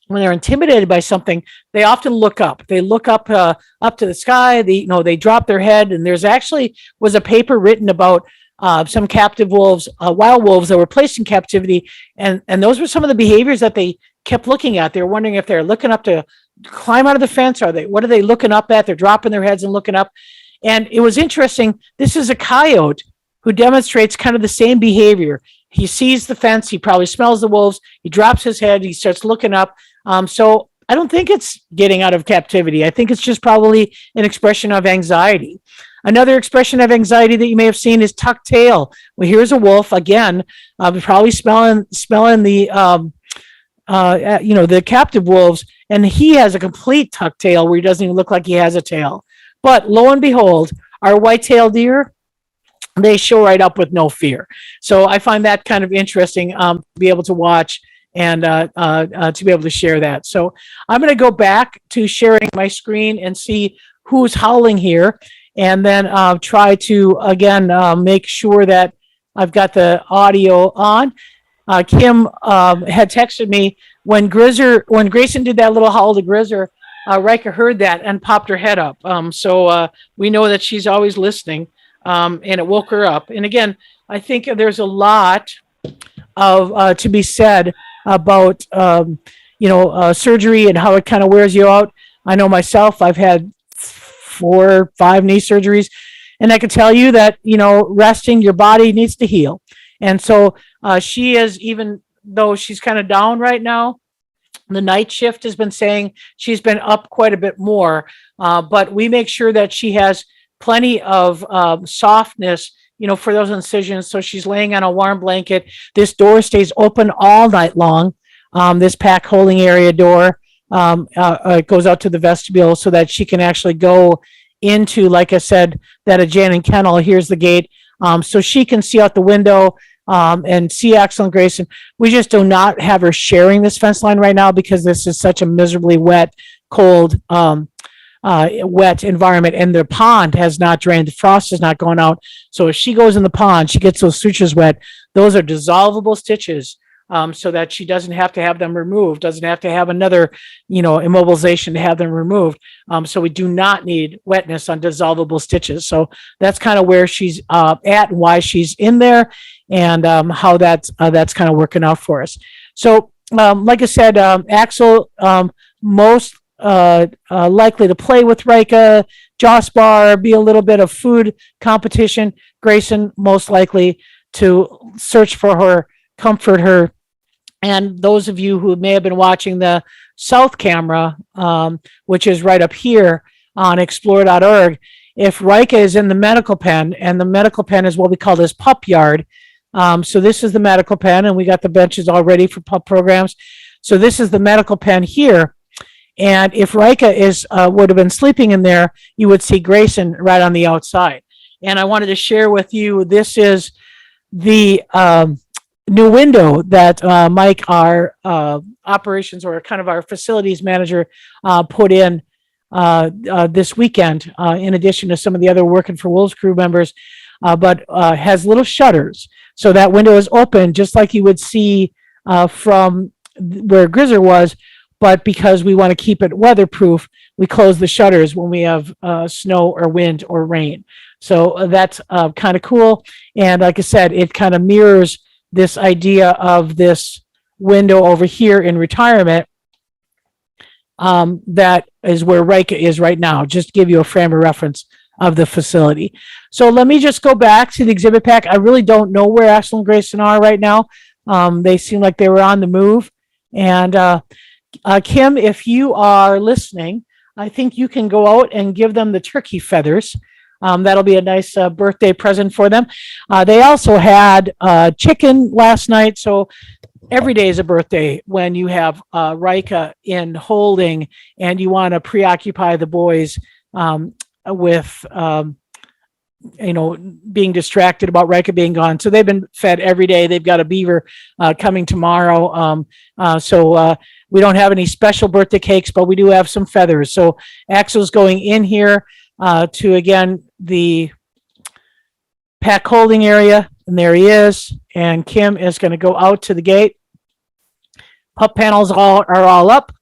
when they're intimidated by something, they often look up. They look up up to the sky. They drop their head. And there's actually was a paper written about some captive wolves, wild wolves that were placed in captivity, and those were some of the behaviors that they kept looking at. They were wondering if they're looking up to climb out of the fence. What are they looking up at? They're dropping their heads and looking up. And it was interesting. This is a coyote who demonstrates kind of the same behavior. He sees the fence. He probably smells the wolves. He drops his head. He starts looking up. So I don't think it's getting out of captivity. I think it's just probably an expression of anxiety. Another expression of anxiety that you may have seen is tucked tail. Well, here's a wolf again, probably smelling the the captive wolves, and he has a complete tucked tail where he doesn't even look like he has a tail. But lo and behold, our white-tailed deer, they show right up with no fear. So I find that kind of interesting to be able to watch and to be able to share that. So I'm going to go back to sharing my screen and see who's howling here, and then try to, again, make sure that I've got the audio on. Kim had texted me when Grayson did that little howl to Grizzer, Rika heard that and popped her head up. So we know that she's always listening, and it woke her up. And again, I think there's a lot of to be said about surgery and how it kind of wears you out. I know myself, I've had 4 or 5 knee surgeries, and I can tell you that resting, your body needs to heal. And so she is, even though she's kind of down right now, the night shift has been saying she's been up quite a bit more, but we make sure that she has plenty of softness, for those incisions. So she's laying on a warm blanket. This door stays open all night long. This pack holding area door goes out to the vestibule so that she can actually go into, like I said, that adjoining kennel. Here's the gate. So she can see out the window and see Axel and Grayson. We just do not have her sharing this fence line right now because this is such a miserably wet, cold, wet environment, and the pond has not drained. The frost is not going out. So if she goes in the pond, she gets those sutures wet. Those are dissolvable stitches, so that she doesn't have to have them removed, doesn't have to have another, immobilization to have them removed. So we do not need wetness on dissolvable stitches. So that's kind of where she's at and why she's in there, and how that's kind of working out for us. So like I said, Axel, most likely to play with Rika, Joss bar, be a little bit of food competition. Grayson, most likely to search for her, comfort her. And those of you who may have been watching the South camera, which is right up here on explore.org, if Rika is in the medical pen, and the medical pen is what we call this pup yard. So this is the medical pen, and we got the benches all ready for pup programs. So this is the medical pen here. And if Rika would have been sleeping in there, you would see Grayson right on the outside. And I wanted to share with you, this is the new window that Mike, our operations or kind of our facilities manager, put in this weekend, in addition to some of the other Working for Wolves crew members, but has little shutters. So that window is open just like you would see from where Grizzer was. But because we want to keep it weatherproof, we close the shutters when we have snow or wind or rain. So that's kind of cool. And like I said, it kind of mirrors this idea of this window over here in retirement. That is where Rika is right now, just to give you a frame of reference of the facility. So let me just go back to the exhibit pack. I really don't know where Axel and Grayson are right now. They seem like they were on the move. And Kim, if you are listening, I think you can go out and give them the turkey feathers. That'll be a nice birthday present for them. They also had chicken last night. So every day is a birthday when you have Rika in holding and you want to preoccupy the boys with, being distracted about Rika being gone. So they've been fed every day. They've got a beaver coming tomorrow. So we don't have any special birthday cakes, but we do have some feathers. So Axel's going in here to, again, the pack holding area. And there he is. And Kim is going to go out to the gate. Pup panels are all up.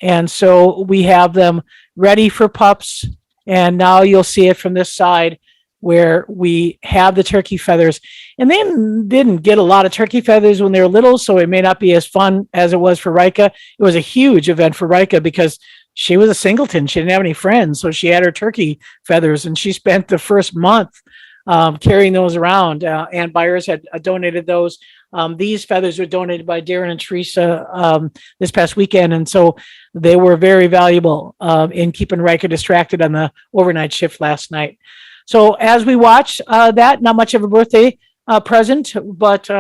And so we have them ready for pups. And now you'll see it from this side where we have the turkey feathers. And they didn't get a lot of turkey feathers when they were little, so it may not be as fun as it was for Rika. It was a huge event for Rika because she was a singleton. She didn't have any friends, so she had her turkey feathers, and she spent the first month carrying those around. And buyers had donated those. These feathers were donated by Darren and Teresa this past weekend, and so they were very valuable in keeping Rika distracted on the overnight shift last night. So as we watch that, not much of a birthday present, but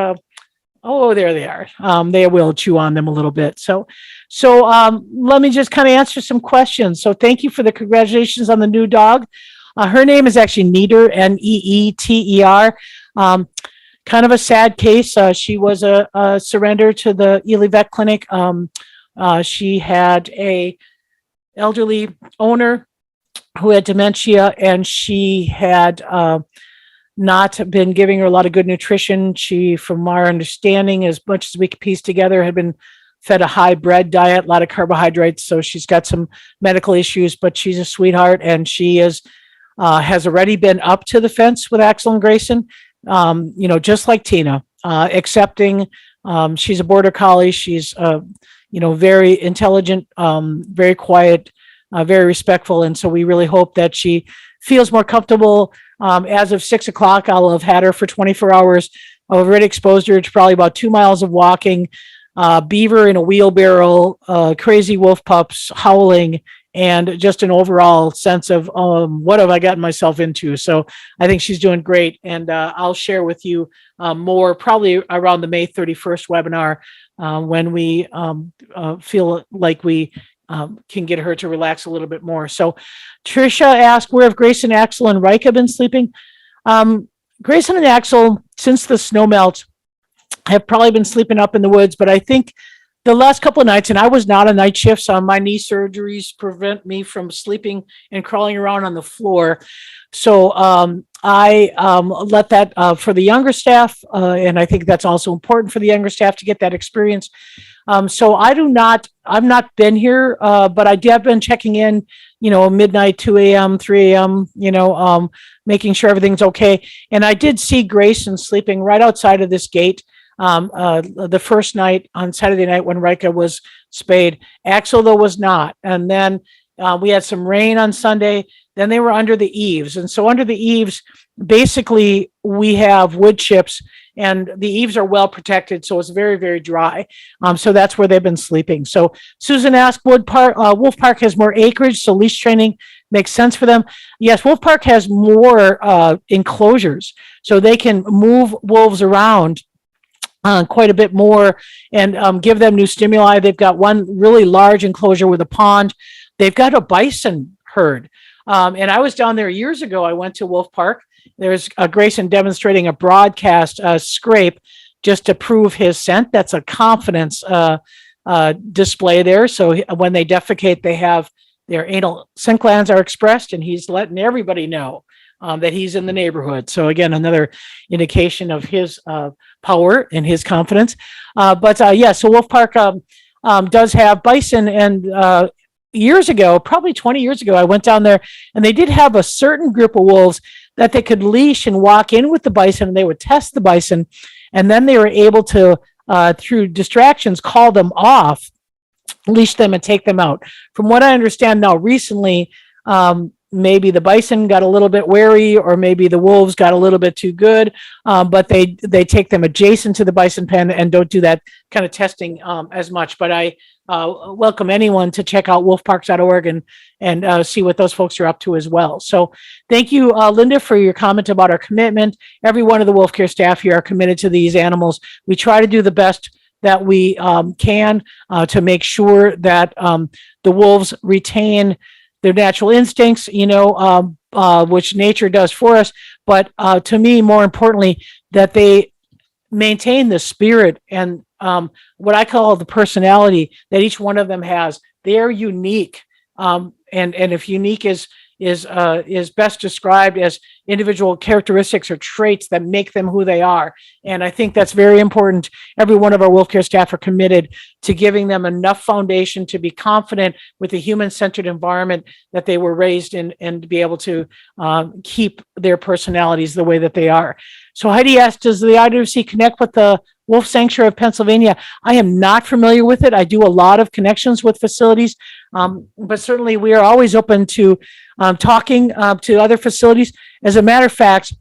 oh, there they are. They will chew on them a little bit. So let me just kind of answer some questions. So thank you for the congratulations on the new dog. Her name is actually Neeter, Neeter. Kind of a sad case. She was a surrender to the Ely Vet Clinic. She had a elderly owner who had dementia, and she had not been giving her a lot of good nutrition. She, from our understanding, as much as we could piece together, had been fed a high bread diet, a lot of carbohydrates. So she's got some medical issues, but she's a sweetheart, and she has already been up to the fence with Axel and Grayson. Just like Tina, accepting. She's a border collie. She's very intelligent, very quiet, very respectful. And so we really hope that she feels more comfortable. As of 6:00, I'll have had her for 24 hours. I've already exposed her to probably about 2 miles of walking, beaver in a wheelbarrow, crazy wolf pups howling, and just an overall sense of what have I gotten myself into. So I think she's doing great. And I'll share with you more probably around the May 31st webinar when we feel like we can get her to relax a little bit more. So Tricia asked, where have Grayson, Axel, and Rika been sleeping? Grayson and Axel, since the snow melt, have probably been sleeping up in the woods, but I think the last couple of nights, and I was not on night shifts, so my knee surgeries prevent me from sleeping and crawling around on the floor. So I let that for the younger staff, and I think that's also important for the younger staff to get that experience. So I've not been here, but I have been checking in, midnight, 2 a.m., 3 a.m., making sure everything's okay. And I did see Grayson sleeping right outside of this gate the first night on Saturday night when Rika was spayed. Axel, though, was not. And then we had some rain on Sunday. Then they were under the eaves. And so under the eaves, basically, we have wood chips, and the eaves are well protected, so it's very, very dry. So that's where they've been sleeping. So Susan asked, Wolf Park has more acreage, so leash training makes sense for them. Yes, Wolf Park has more enclosures, so they can move wolves around quite a bit more and give them new stimuli. They've got one really large enclosure with a pond. They've got a bison herd. And I was down there years ago. I went to Wolf Park. There's Grayson demonstrating a broadcast scrape. just to prove his scent. That's a confidence display there. So when they defecate, they have their anal scent glands are expressed, and he's letting everybody know that he's in the neighborhood. So again, another indication of his power and his confidence. So Wolf Park does have bison, and years ago, probably 20 years ago, I went down there, and they did have a certain group of wolves that they could leash and walk in with the bison, and they would test the bison, and then they were able to, through distractions, call them off, leash them, and take them out. From what I understand now, recently, maybe the bison got a little bit wary, or maybe the wolves got a little bit too good, but they take them adjacent to the bison pen and don't do that kind of testing as much. But I welcome anyone to check out wolfparks.org and see what those folks are up to as well. So thank you, Linda, for your comment about our commitment. Every one of the Wolf Care staff here are committed to these animals. We try to do the best that we can to make sure that the wolves retain their natural instincts, which nature does for us. But to me, more importantly, that they maintain the spirit and what I call the personality that each one of them has. They're unique, and if unique is best described as individual characteristics or traits that make them who they are. And I think that's very important. Every one of our Wolf Care staff are committed to giving them enough foundation to be confident with the human-centered environment that they were raised in, and to be able to keep their personalities the way that they are. So Heidi asked, does the IWC connect with the Wolf Sanctuary of Pennsylvania? I am not familiar with it. I do a lot of connections with facilities, but certainly we are always open to talking to other facilities. As a matter of fact,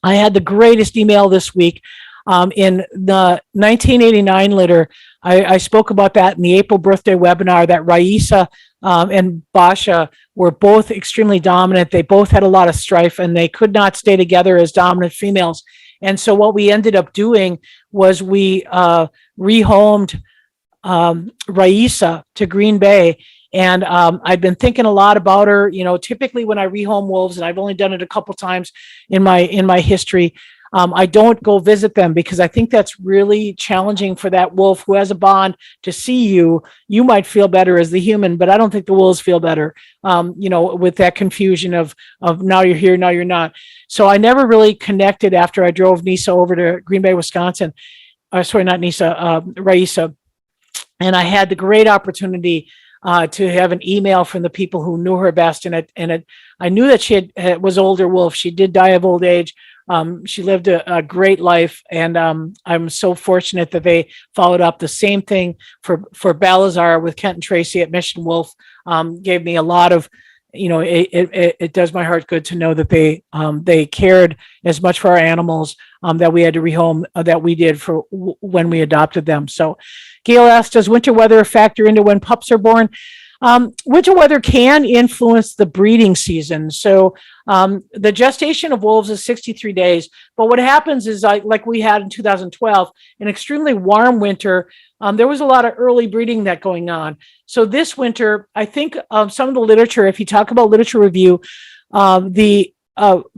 I had the greatest email this week. In the 1989 litter, I spoke about that in the April birthday webinar, that Raisa and Basha were both extremely dominant. They both had a lot of strife, and they could not stay together as dominant females. And so what we ended up doing was we rehomed Raisa to Green Bay. And I've been thinking a lot about her. Typically when I rehome wolves, and I've only done it a couple times in my history, I don't go visit them, because I think that's really challenging for that wolf who has a bond to see you. You might feel better as the human, but I don't think the wolves feel better, with that confusion of now you're here, now you're not. So I never really connected after I drove Nisa over to Green Bay, Wisconsin. Sorry, not Nisa, Raisa. And I had the great opportunity to have an email from the people who knew her best. I knew that she was older wolf. She did die of old age. She lived a great life, and I'm so fortunate that they followed up. The same thing for Balazar with Kent and Tracy at Mission Wolf gave me a lot of, it does my heart good to know that they cared as much for our animals that we had to rehome that we did for when we adopted them. So Gail asked, does winter weather factor into when pups are born? Winter weather can influence the breeding season. So the gestation of wolves is 63 days. But what happens is, like we had in 2012, an extremely warm winter, there was a lot of early breeding that going on. So this winter, I think some of the literature, if you talk about literature review, the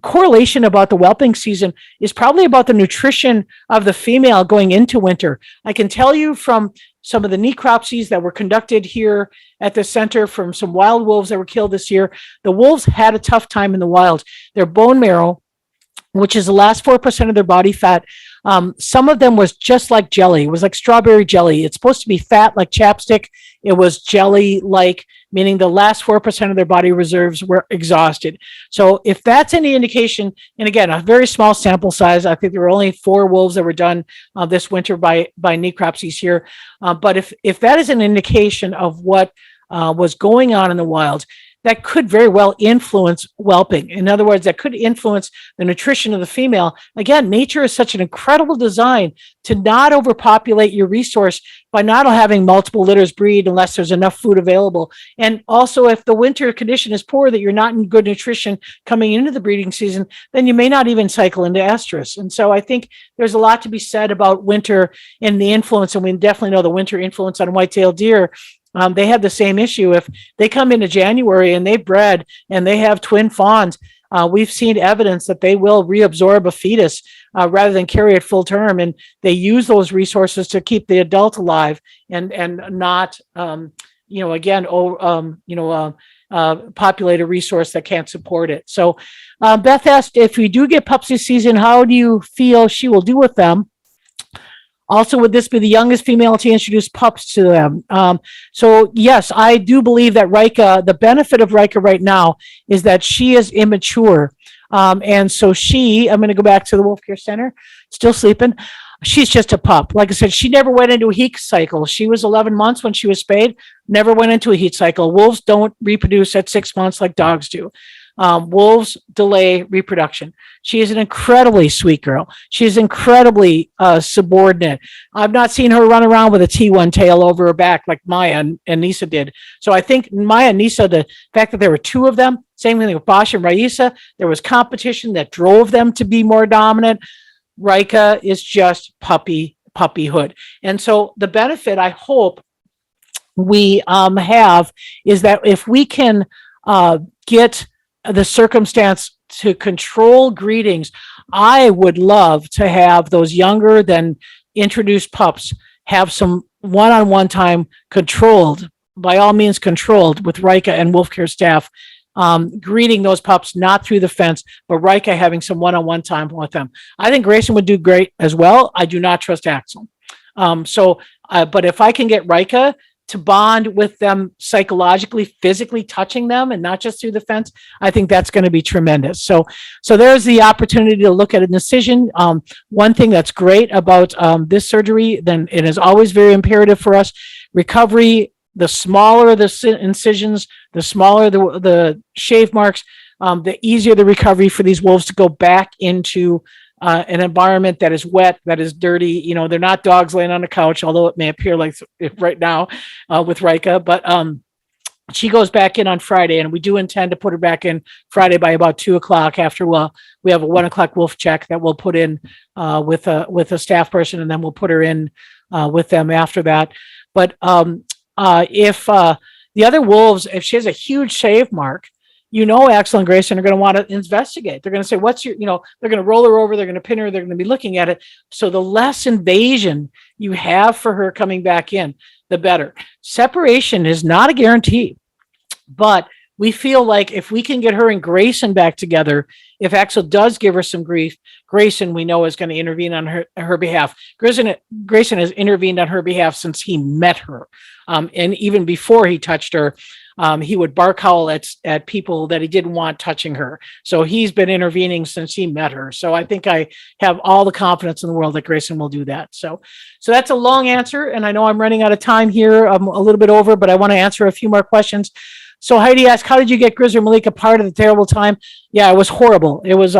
correlation about the whelping season is probably about the nutrition of the female going into winter. I can tell you from some of the necropsies that were conducted here at the center from some wild wolves that were killed this year, the wolves had a tough time in the wild. Their bone marrow, which is the last 4% of their body fat, some of them was just like jelly. It was like strawberry jelly. It's supposed to be fat like chapstick. It was jelly-like, meaning the last 4% of their body reserves were exhausted. So if that's any indication, and again, a very small sample size, I think there were only 4 wolves that were done this winter by necropsies here. But if that is an indication of what was going on in the wild, that could very well influence whelping. In other words, that could influence the nutrition of the female. Again, nature is such an incredible design to not overpopulate your resource by not having multiple litters breed unless there's enough food available. And also, if the winter condition is poor, that you're not in good nutrition coming into the breeding season, then you may not even cycle into estrus. And so I think there's a lot to be said about winter and the influence, and we definitely know the winter influence on white-tailed deer. They have the same issue. If they come into January and they bred and they have twin fawns, we've seen evidence that they will reabsorb a fetus rather than carry it full term. And they use those resources to keep the adult alive and not, again, populate a resource that can't support it. So Beth asked, if we do get pups this season, how do you feel she will do with them? Also, would this be the youngest female to introduce pups to them? So yes, I do believe that Rika, the benefit of Rika right now is that she is immature. And so I'm going to go back to the Wolf Care Center, still sleeping. She's just a pup. Like I said, she never went into a heat cycle. She was 11 months when she was spayed, never went into a heat cycle. Wolves don't reproduce at 6 months like dogs do. Wolves delay reproduction. She is an incredibly sweet girl. She's incredibly subordinate. I've not seen her run around with a T1 tail over her back like Maya and Nisa did. So I think Maya and Nisa, the fact that there were two of them, same thing with Bosch and Raisa, there was competition that drove them to be more dominant. Rika is just puppyhood. And so the benefit I hope we have is that if we can get the circumstance to control greetings, I would love to have those younger than introduced pups have some one-on-one time controlled, by all means controlled, with Rika and Wolf Care staff, greeting those pups, not through the fence, but Rika having some one-on-one time with them. I think Grayson would do great as well. I do not trust Axel. But if I can get Rika to bond with them psychologically, physically touching them and not just through the fence, I think that's going to be tremendous. So there's the opportunity to look at an incision. One thing that's great about this surgery, then it is always very imperative for us, recovery, the smaller the incisions, the smaller the shave marks, the easier the recovery for these wolves to go back into an environment that is wet, that is dirty. They're not dogs laying on a couch, although it may appear like right now with Rika. But she goes back in on Friday, and we do intend to put her back in Friday by about 2:00 after we have a 1:00 wolf check that we'll put in with a staff person, and then we'll put her in with them after that. But if the other wolves, if she has a huge shave mark, Axel and Grayson are going to want to investigate. They're going to say, they're going to roll her over. They're going to pin her. They're going to be looking at it. So the less invasion you have for her coming back in, the better. Separation is not a guarantee, but we feel like if we can get her and Grayson back together, if Axel does give her some grief, Grayson, we know, is going to intervene on her behalf. Grayson has intervened on her behalf since he met her. And even before he touched her, he would bark howl at people that he didn't want touching her. So he's been intervening since he met her. So I think I have all the confidence in the world that Grayson will do that. So that's a long answer. And I know I'm running out of time here. I'm a little bit over, but I want to answer a few more questions. So Heidi asked, how did you get Grizzly Malik a part of the terrible time? Yeah, it was horrible. It was,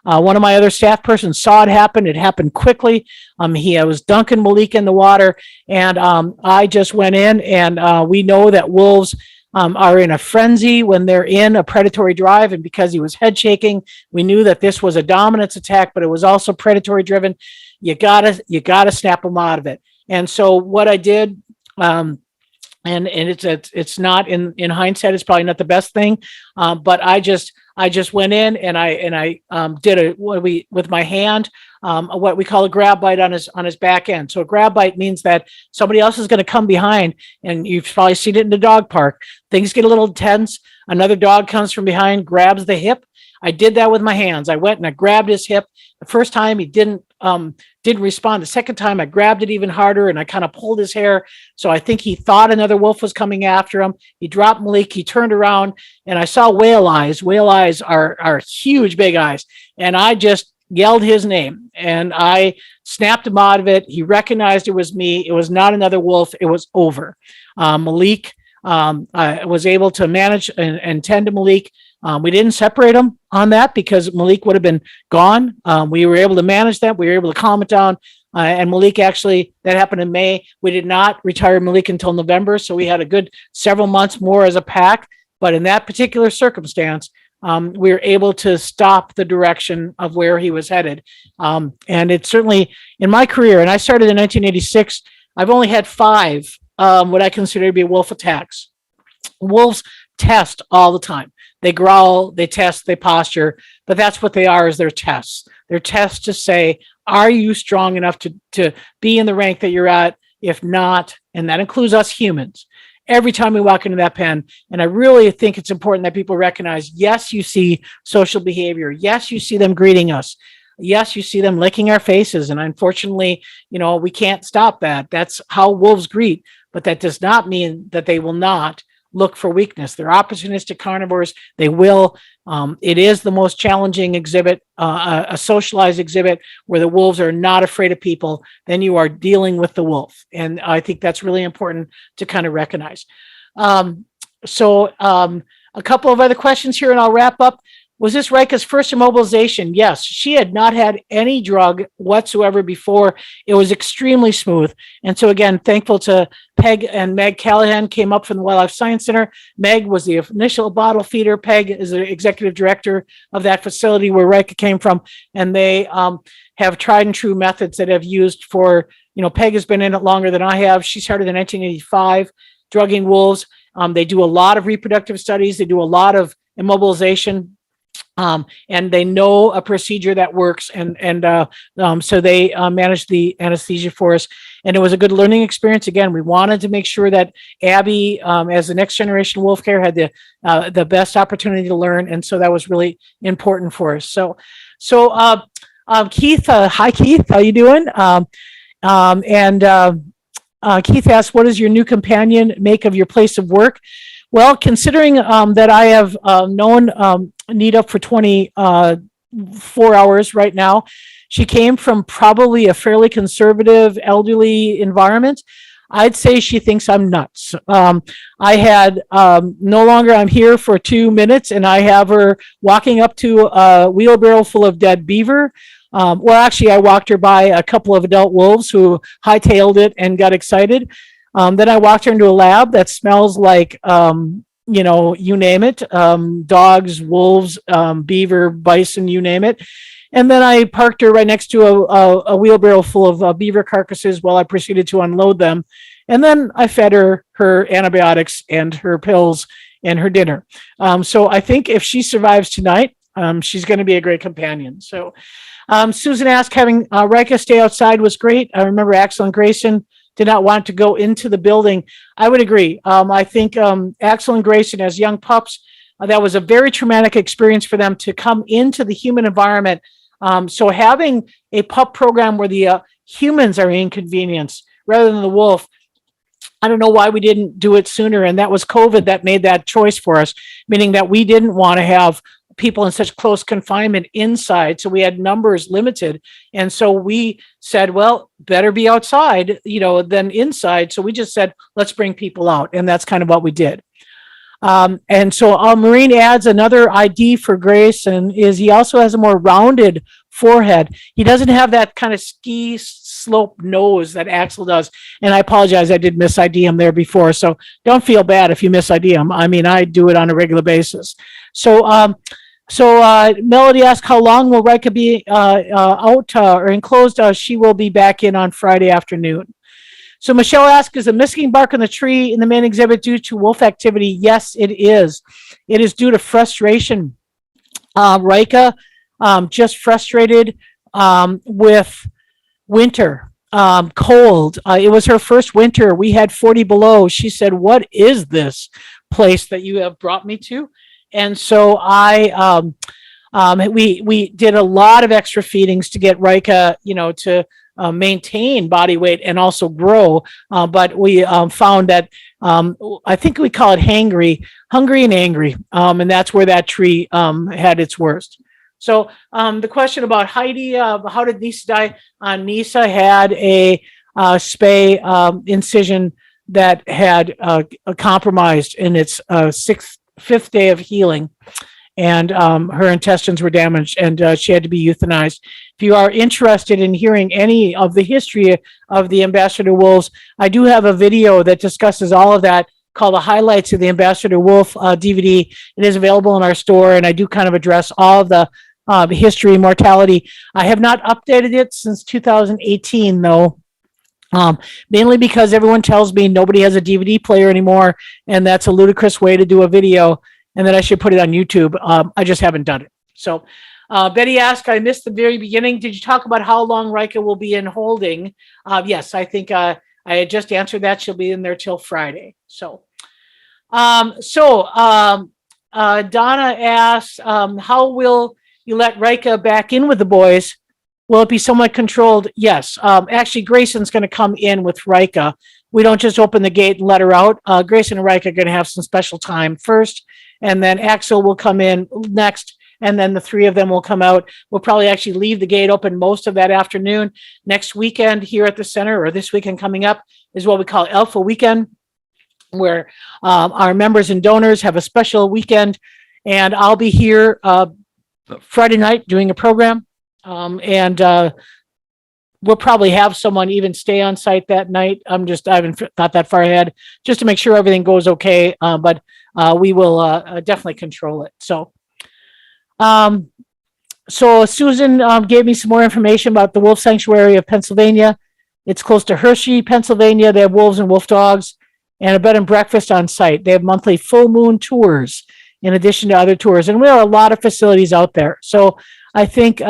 one of my other staff persons saw it happen. It happened quickly. I was dunking Malik in the water, and I just went in, and we know that wolves are in a frenzy when they're in a predatory drive. And because he was head shaking, we knew that this was a dominance attack, but it was also predatory driven. You gotta snap them out of it. And so what I did, and it's not in hindsight, it's probably not the best thing, but I just went in and I did with my hand, what we call a grab bite on his back end. So a grab bite means that somebody else is going to come behind, and you've probably seen it in the dog park. Things get a little tense. Another dog comes from behind, grabs the hip. I did that with my hands. I went and I grabbed his hip. The first time he didn't respond. The second time I grabbed it even harder, and I kind of pulled his hair. So I think he thought another wolf was coming after him. He dropped Malik. He turned around, and I saw whale eyes. Whale eyes are huge, big eyes. And I just yelled his name, and I snapped him out of it. He recognized it was me. It was not another wolf. It was over. Malik, I was able to manage and tend to Malik. We didn't separate him on that because Malik would have been gone. We were able to manage that. We were able to calm it down. And Malik, actually, that happened in May. We did not retire Malik until November. So we had a good several months more as a pack. But in that particular circumstance, we were able to stop the direction of where he was headed. And it's certainly in my career, and I started in 1986, I've only had 5 what I consider to be wolf attacks. Wolves test all the time. They growl, they test, they posture, but that's what they are, is their tests. They're tests to say, are you strong enough to be in the rank that you're at? If not, and that includes us humans, every time we walk into that pen. And I really think it's important that people recognize, yes, you see social behavior. Yes, you see them greeting us. Yes, you see them licking our faces. And unfortunately, we can't stop that. That's how wolves greet. But that does not mean that they will not look for weakness. They're opportunistic carnivores. They will. It is the most challenging exhibit, a socialized exhibit where the wolves are not afraid of people. Then you are dealing with the wolf. And I think that's really important to kind of recognize. So a couple of other questions here and I'll wrap up. Was this Rika's first immobilization? Yes, she had not had any drug whatsoever before. It was extremely smooth. And so again, thankful to Peg and Meg Callahan came up from the Wildlife Science Center. Meg was the initial bottle feeder. Peg is the executive director of that facility where Rika came from. And they have tried and true methods that have used for, Peg has been in it longer than I have. She started in 1985, drugging wolves. They do a lot of reproductive studies. They do a lot of immobilization. And they know a procedure that works, and so they managed the anesthesia for us, and it was a good learning experience. Again, we wanted to make sure that Abby, as the next generation wolf care, had the best opportunity to learn, and so that was really important for us. So Keith, hi Keith, how you doing? Keith asked, "What does your new companion make of your place of work?" Well, considering that I have known Nita for 24 hours right now, she came from probably a fairly conservative, elderly environment. I'd say she thinks I'm nuts. I had no longer, I'm here for 2 minutes, and I have her walking up to a wheelbarrow full of dead beaver. Well, actually, I walked her by a couple of adult wolves who hightailed it and got excited. Then I walked her into a lab that smells like, you name it, dogs, wolves, beaver, bison, you name it. And then I parked her right next to a wheelbarrow full of beaver carcasses while I proceeded to unload them. And then I fed her antibiotics and her pills and her dinner. So I think if she survives tonight, she's going to be a great companion. So Susan asked, having Rika stay outside was great. I remember Axel and Grayson did not want to go into the building. I would agree. I think Axel and Grayson, as young pups, that was a very traumatic experience for them to come into the human environment. So having a pup program where the humans are inconvenienced rather than the wolf, I don't know why we didn't do it sooner. And that was COVID that made that choice for us, meaning that we didn't want to have people in such close confinement inside. So we had numbers limited. And so we said, well, better be outside, than inside. So we just said, let's bring people out. And that's kind of what we did. And so Marine adds another ID for Grayson is he also has a more rounded forehead. He doesn't have that kind of ski slope nose that Axel does. And I apologize, I did miss ID him there before. So don't feel bad if you miss ID him. I mean, I do it on a regular basis. So Melody asked, how long will Rika be out or enclosed? She will be back in on Friday afternoon. So Michelle asked, is the missing bark on the tree in the main exhibit due to wolf activity? Yes, it is. It is due to frustration. Rika just frustrated with winter, cold. It was her first winter. We had 40 below. She said, what is this place that you have brought me to? And so we did a lot of extra feedings to get Rika, to maintain body weight and also grow. But we found that I think we call it hungry and angry. And that's where that tree had its worst. So the question about Heidi, how did Nisa die? Nisa had a spay incision that had compromised in its fifth day of healing, and her intestines were damaged, and she had to be euthanized. If you are interested in hearing any of the history of the Ambassador Wolves, I do have a video that discusses all of that called The Highlights of the Ambassador Wolf DVD. It is available in our store, and I do kind of address all of the history, mortality. I have not updated it since 2018, though. Mainly because everyone tells me nobody has a DVD player anymore, and that's a ludicrous way to do a video, and that I should put it on YouTube. I just haven't done it. So Betty asked, I missed the very beginning. Did you talk about how long Rika will be in holding? Yes, I think I had just answered that. She'll be in there till Friday. Donna asks, how will you let Rika back in with the boys? Will it be somewhat controlled? Yes. Actually, Grayson's going to come in with Rika. We don't just open the gate and let her out. Grayson and Rika are going to have some special time first, and then Axel will come in next, and then the three of them will come out. We'll probably actually leave the gate open most of that afternoon. Next weekend here at the center, or this weekend coming up, is what we call Alpha Weekend, where our members and donors have a special weekend, and I'll be here Friday night doing a program, and we'll probably have someone even stay on site that night. I haven't thought that far ahead, just to make sure everything goes okay, but we will definitely control it. So Susan gave me some more information about the Wolf Sanctuary of Pennsylvania. It's close to Hershey, Pennsylvania. They have wolves and wolf dogs and a bed and breakfast on site. They have monthly full moon tours in addition to other tours. And we have a lot of facilities out there. So I think,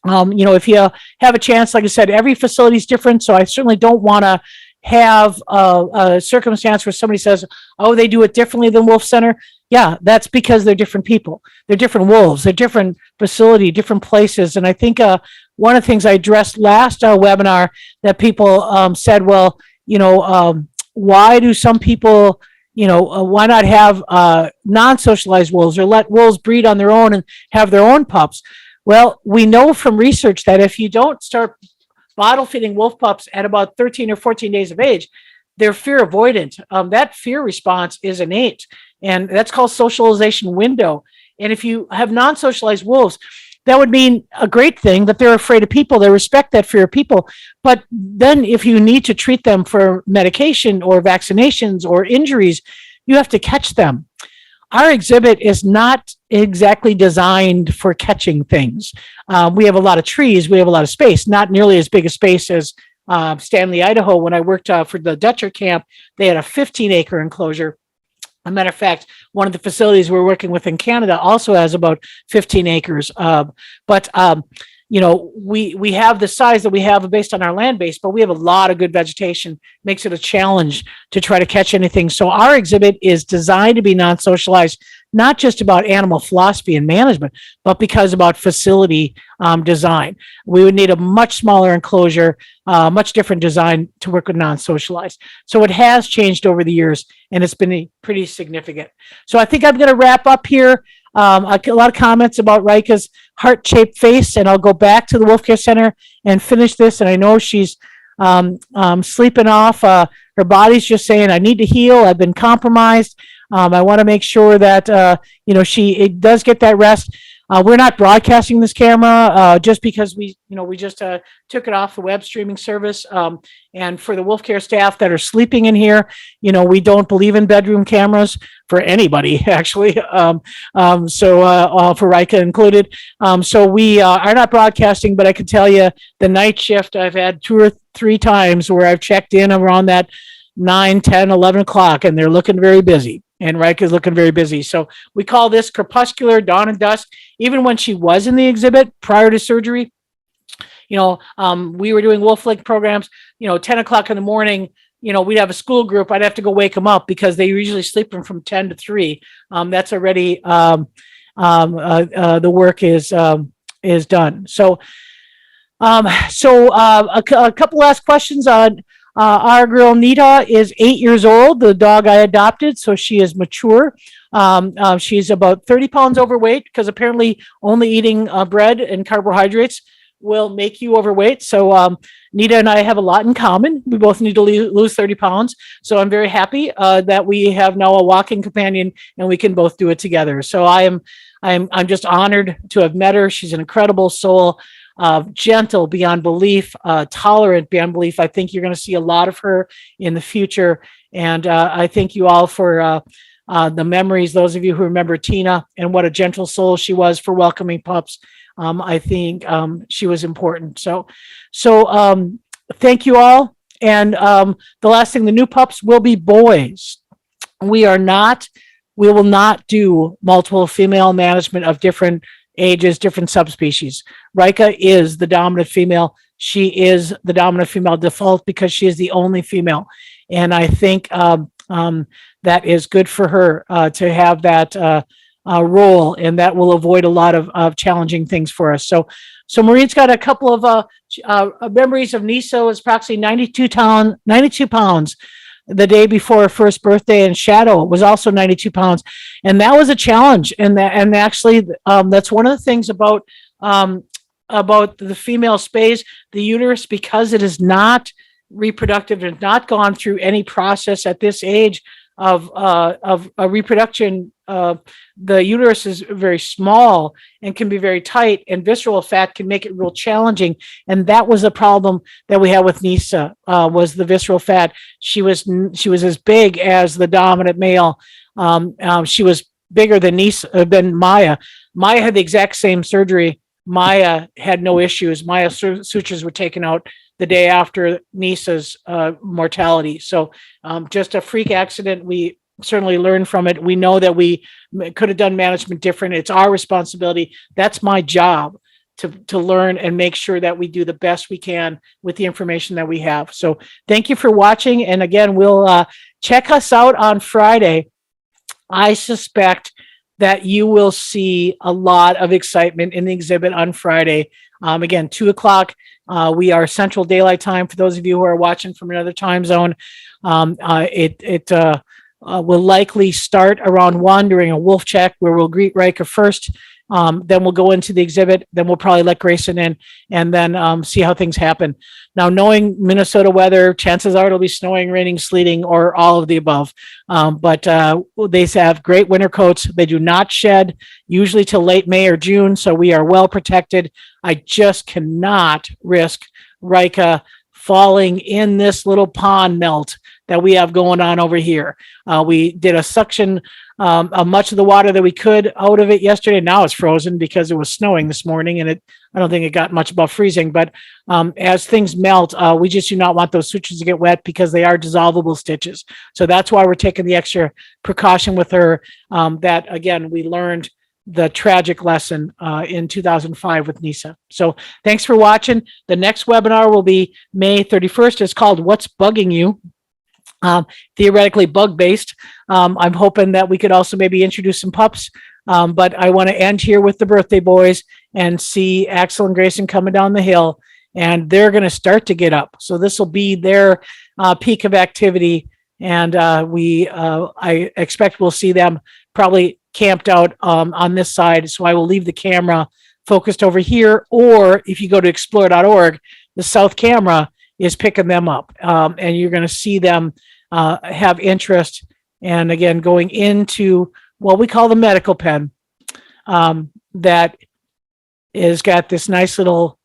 if you have a chance, like I said, every facility is different. So I certainly don't want to have a circumstance where somebody says, oh, they do it differently than Wolf Center. Yeah, that's because they're different people. They're different wolves. They're different facility, different places. And I think one of the things I addressed last webinar that people said, well, why do some people, why not have non-socialized wolves or let wolves breed on their own and have their own pups? Well, we know from research that if you don't start bottle feeding wolf pups at about 13 or 14 days of age, they're fear avoidant. That fear response is innate, and that's called socialization window. And if you have non-socialized wolves, that would mean a great thing that they're afraid of people. They respect that fear of people. But then if you need to treat them for medication or vaccinations or injuries, you have to catch them. Our exhibit is not exactly designed for catching things. We have a lot of trees. We have a lot of space, not nearly as big a space as Stanley, Idaho. When I worked for the Dutcher camp, they had a 15-acre enclosure. As a matter of fact, one of the facilities we're working with in Canada also has about 15 acres. We have the size that we have based on our land base, but we have a lot of good vegetation. Makes it a challenge to try to catch anything. So our exhibit is designed to be non-socialized, not just about animal philosophy and management, but because about facility design. We would need a much smaller enclosure, much different design to work with non-socialized. So it has changed over the years, and it's been pretty significant. So I think I'm going to wrap up here. A lot of comments about Rika's heart-shaped face, and I'll go back to the Wolf Care Center and finish this. And I know she's sleeping off. Her body's just saying, I need to heal. I've been compromised. I want to make sure that she does get that rest. We're not broadcasting this camera just because we just took it off the web streaming service. And for the Wolf Care staff that are sleeping in here, we don't believe in bedroom cameras for anybody, actually. For Rika included. So we are not broadcasting, but I can tell you the night shift, I've had 2 or 3 times where I've checked in around that 9, 10, 11 o'clock, and they're looking very busy. And Rika is looking very busy. So we call this crepuscular, dawn and dusk. Even when she was in the exhibit prior to surgery, we were doing Wolf Link programs, 10 o'clock in the morning, we'd have a school group. I'd have to go wake them up because they usually sleep from 10 to 3. That's already, the work is done. So a couple last questions on, our girl Nita is 8 years old, the dog I adopted, so she is mature. She's about 30 pounds overweight because apparently only eating bread and carbohydrates will make you overweight. So Nita and I have a lot in common. We both need to lose 30 pounds. So I'm very happy that we have now a walking companion and we can both do it together. So I'm just honored to have met her. She's an incredible soul. Gentle beyond belief, tolerant beyond belief. I think you're going to see a lot of her in the future. And I thank you all for the memories, those of you who remember Tina and what a gentle soul she was for welcoming pups. I think she was important. So thank you all. And the last thing, the new pups will be boys. We will not do multiple female management of different ages, different subspecies. Rika is the dominant female. She is the dominant female default because she is the only female. And I think that is good for her to have that role, and that will avoid a lot of challenging things for us. So Maureen's got a couple of memories of Nisa was approximately 92 pounds the day before her first birthday, and Shadow was also 92 pounds. And that was a challenge. And actually, that's one of the things about the female space, the uterus, because it is not reproductive and not gone through any process at this age of a reproduction. The uterus is very small and can be very tight, and visceral fat can make it real challenging. And that was a problem that we had with Nisa, was the visceral fat. She was as big as the dominant male. She was bigger than than Maya. Maya had the exact same surgery. Maya had no issues. Maya's sutures were taken out the day after Nisa's mortality. So just a freak accident. We certainly learned from it. We know that we could have done management different. It's our responsibility. That's my job, to learn and make sure that we do the best we can with the information that we have. So thank you for watching. And again, we'll check us out on Friday. I suspect that you will see a lot of excitement in the exhibit on Friday. Again, 2:00. We are Central Daylight Time. For those of you who are watching from another time zone, it will likely start around 1 during a wolf check, where we'll greet Rika first. Then we'll go into the exhibit. Then we'll probably let Grayson in, and then see how things happen. Now, knowing Minnesota weather, chances are it'll be snowing, raining, sleeting, or all of the above. But they have great winter coats. They do not shed usually till late May or June, so we are well protected. I just cannot risk Rika falling in this little pond melt that we have going on over here. We did a suction of much of the water that we could out of it yesterday. Now it's frozen because it was snowing this morning, and I don't think it got much above freezing. But as things melt, we just do not want those sutures to get wet because they are dissolvable stitches. So that's why we're taking the extra precaution with her. That, again, we learned the tragic lesson in 2005 with Nisa. So thanks for watching. The next webinar will be May 31st. It's called What's Bugging You? Theoretically bug-based. I'm hoping that we could also maybe introduce some pups. But I want to end here with the birthday boys and see Axel and Grayson coming down the hill, and they're going to start to get up. So this will be their peak of activity. And I expect we'll see them probably camped out on this side. So I will leave the camera focused over here, or if you go to explore.org, the south camera is picking them up, and you're going to see them have interest. And again, going into what we call the medical pen, that is got this nice little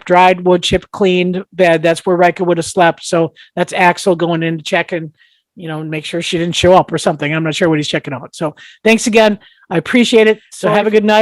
dried wood chip cleaned bed. That's where Rika would have slept. So that's Axel going in to check and make sure she didn't show up or something. I'm not sure what he's checking out. So thanks again. I appreciate it. So have a good night.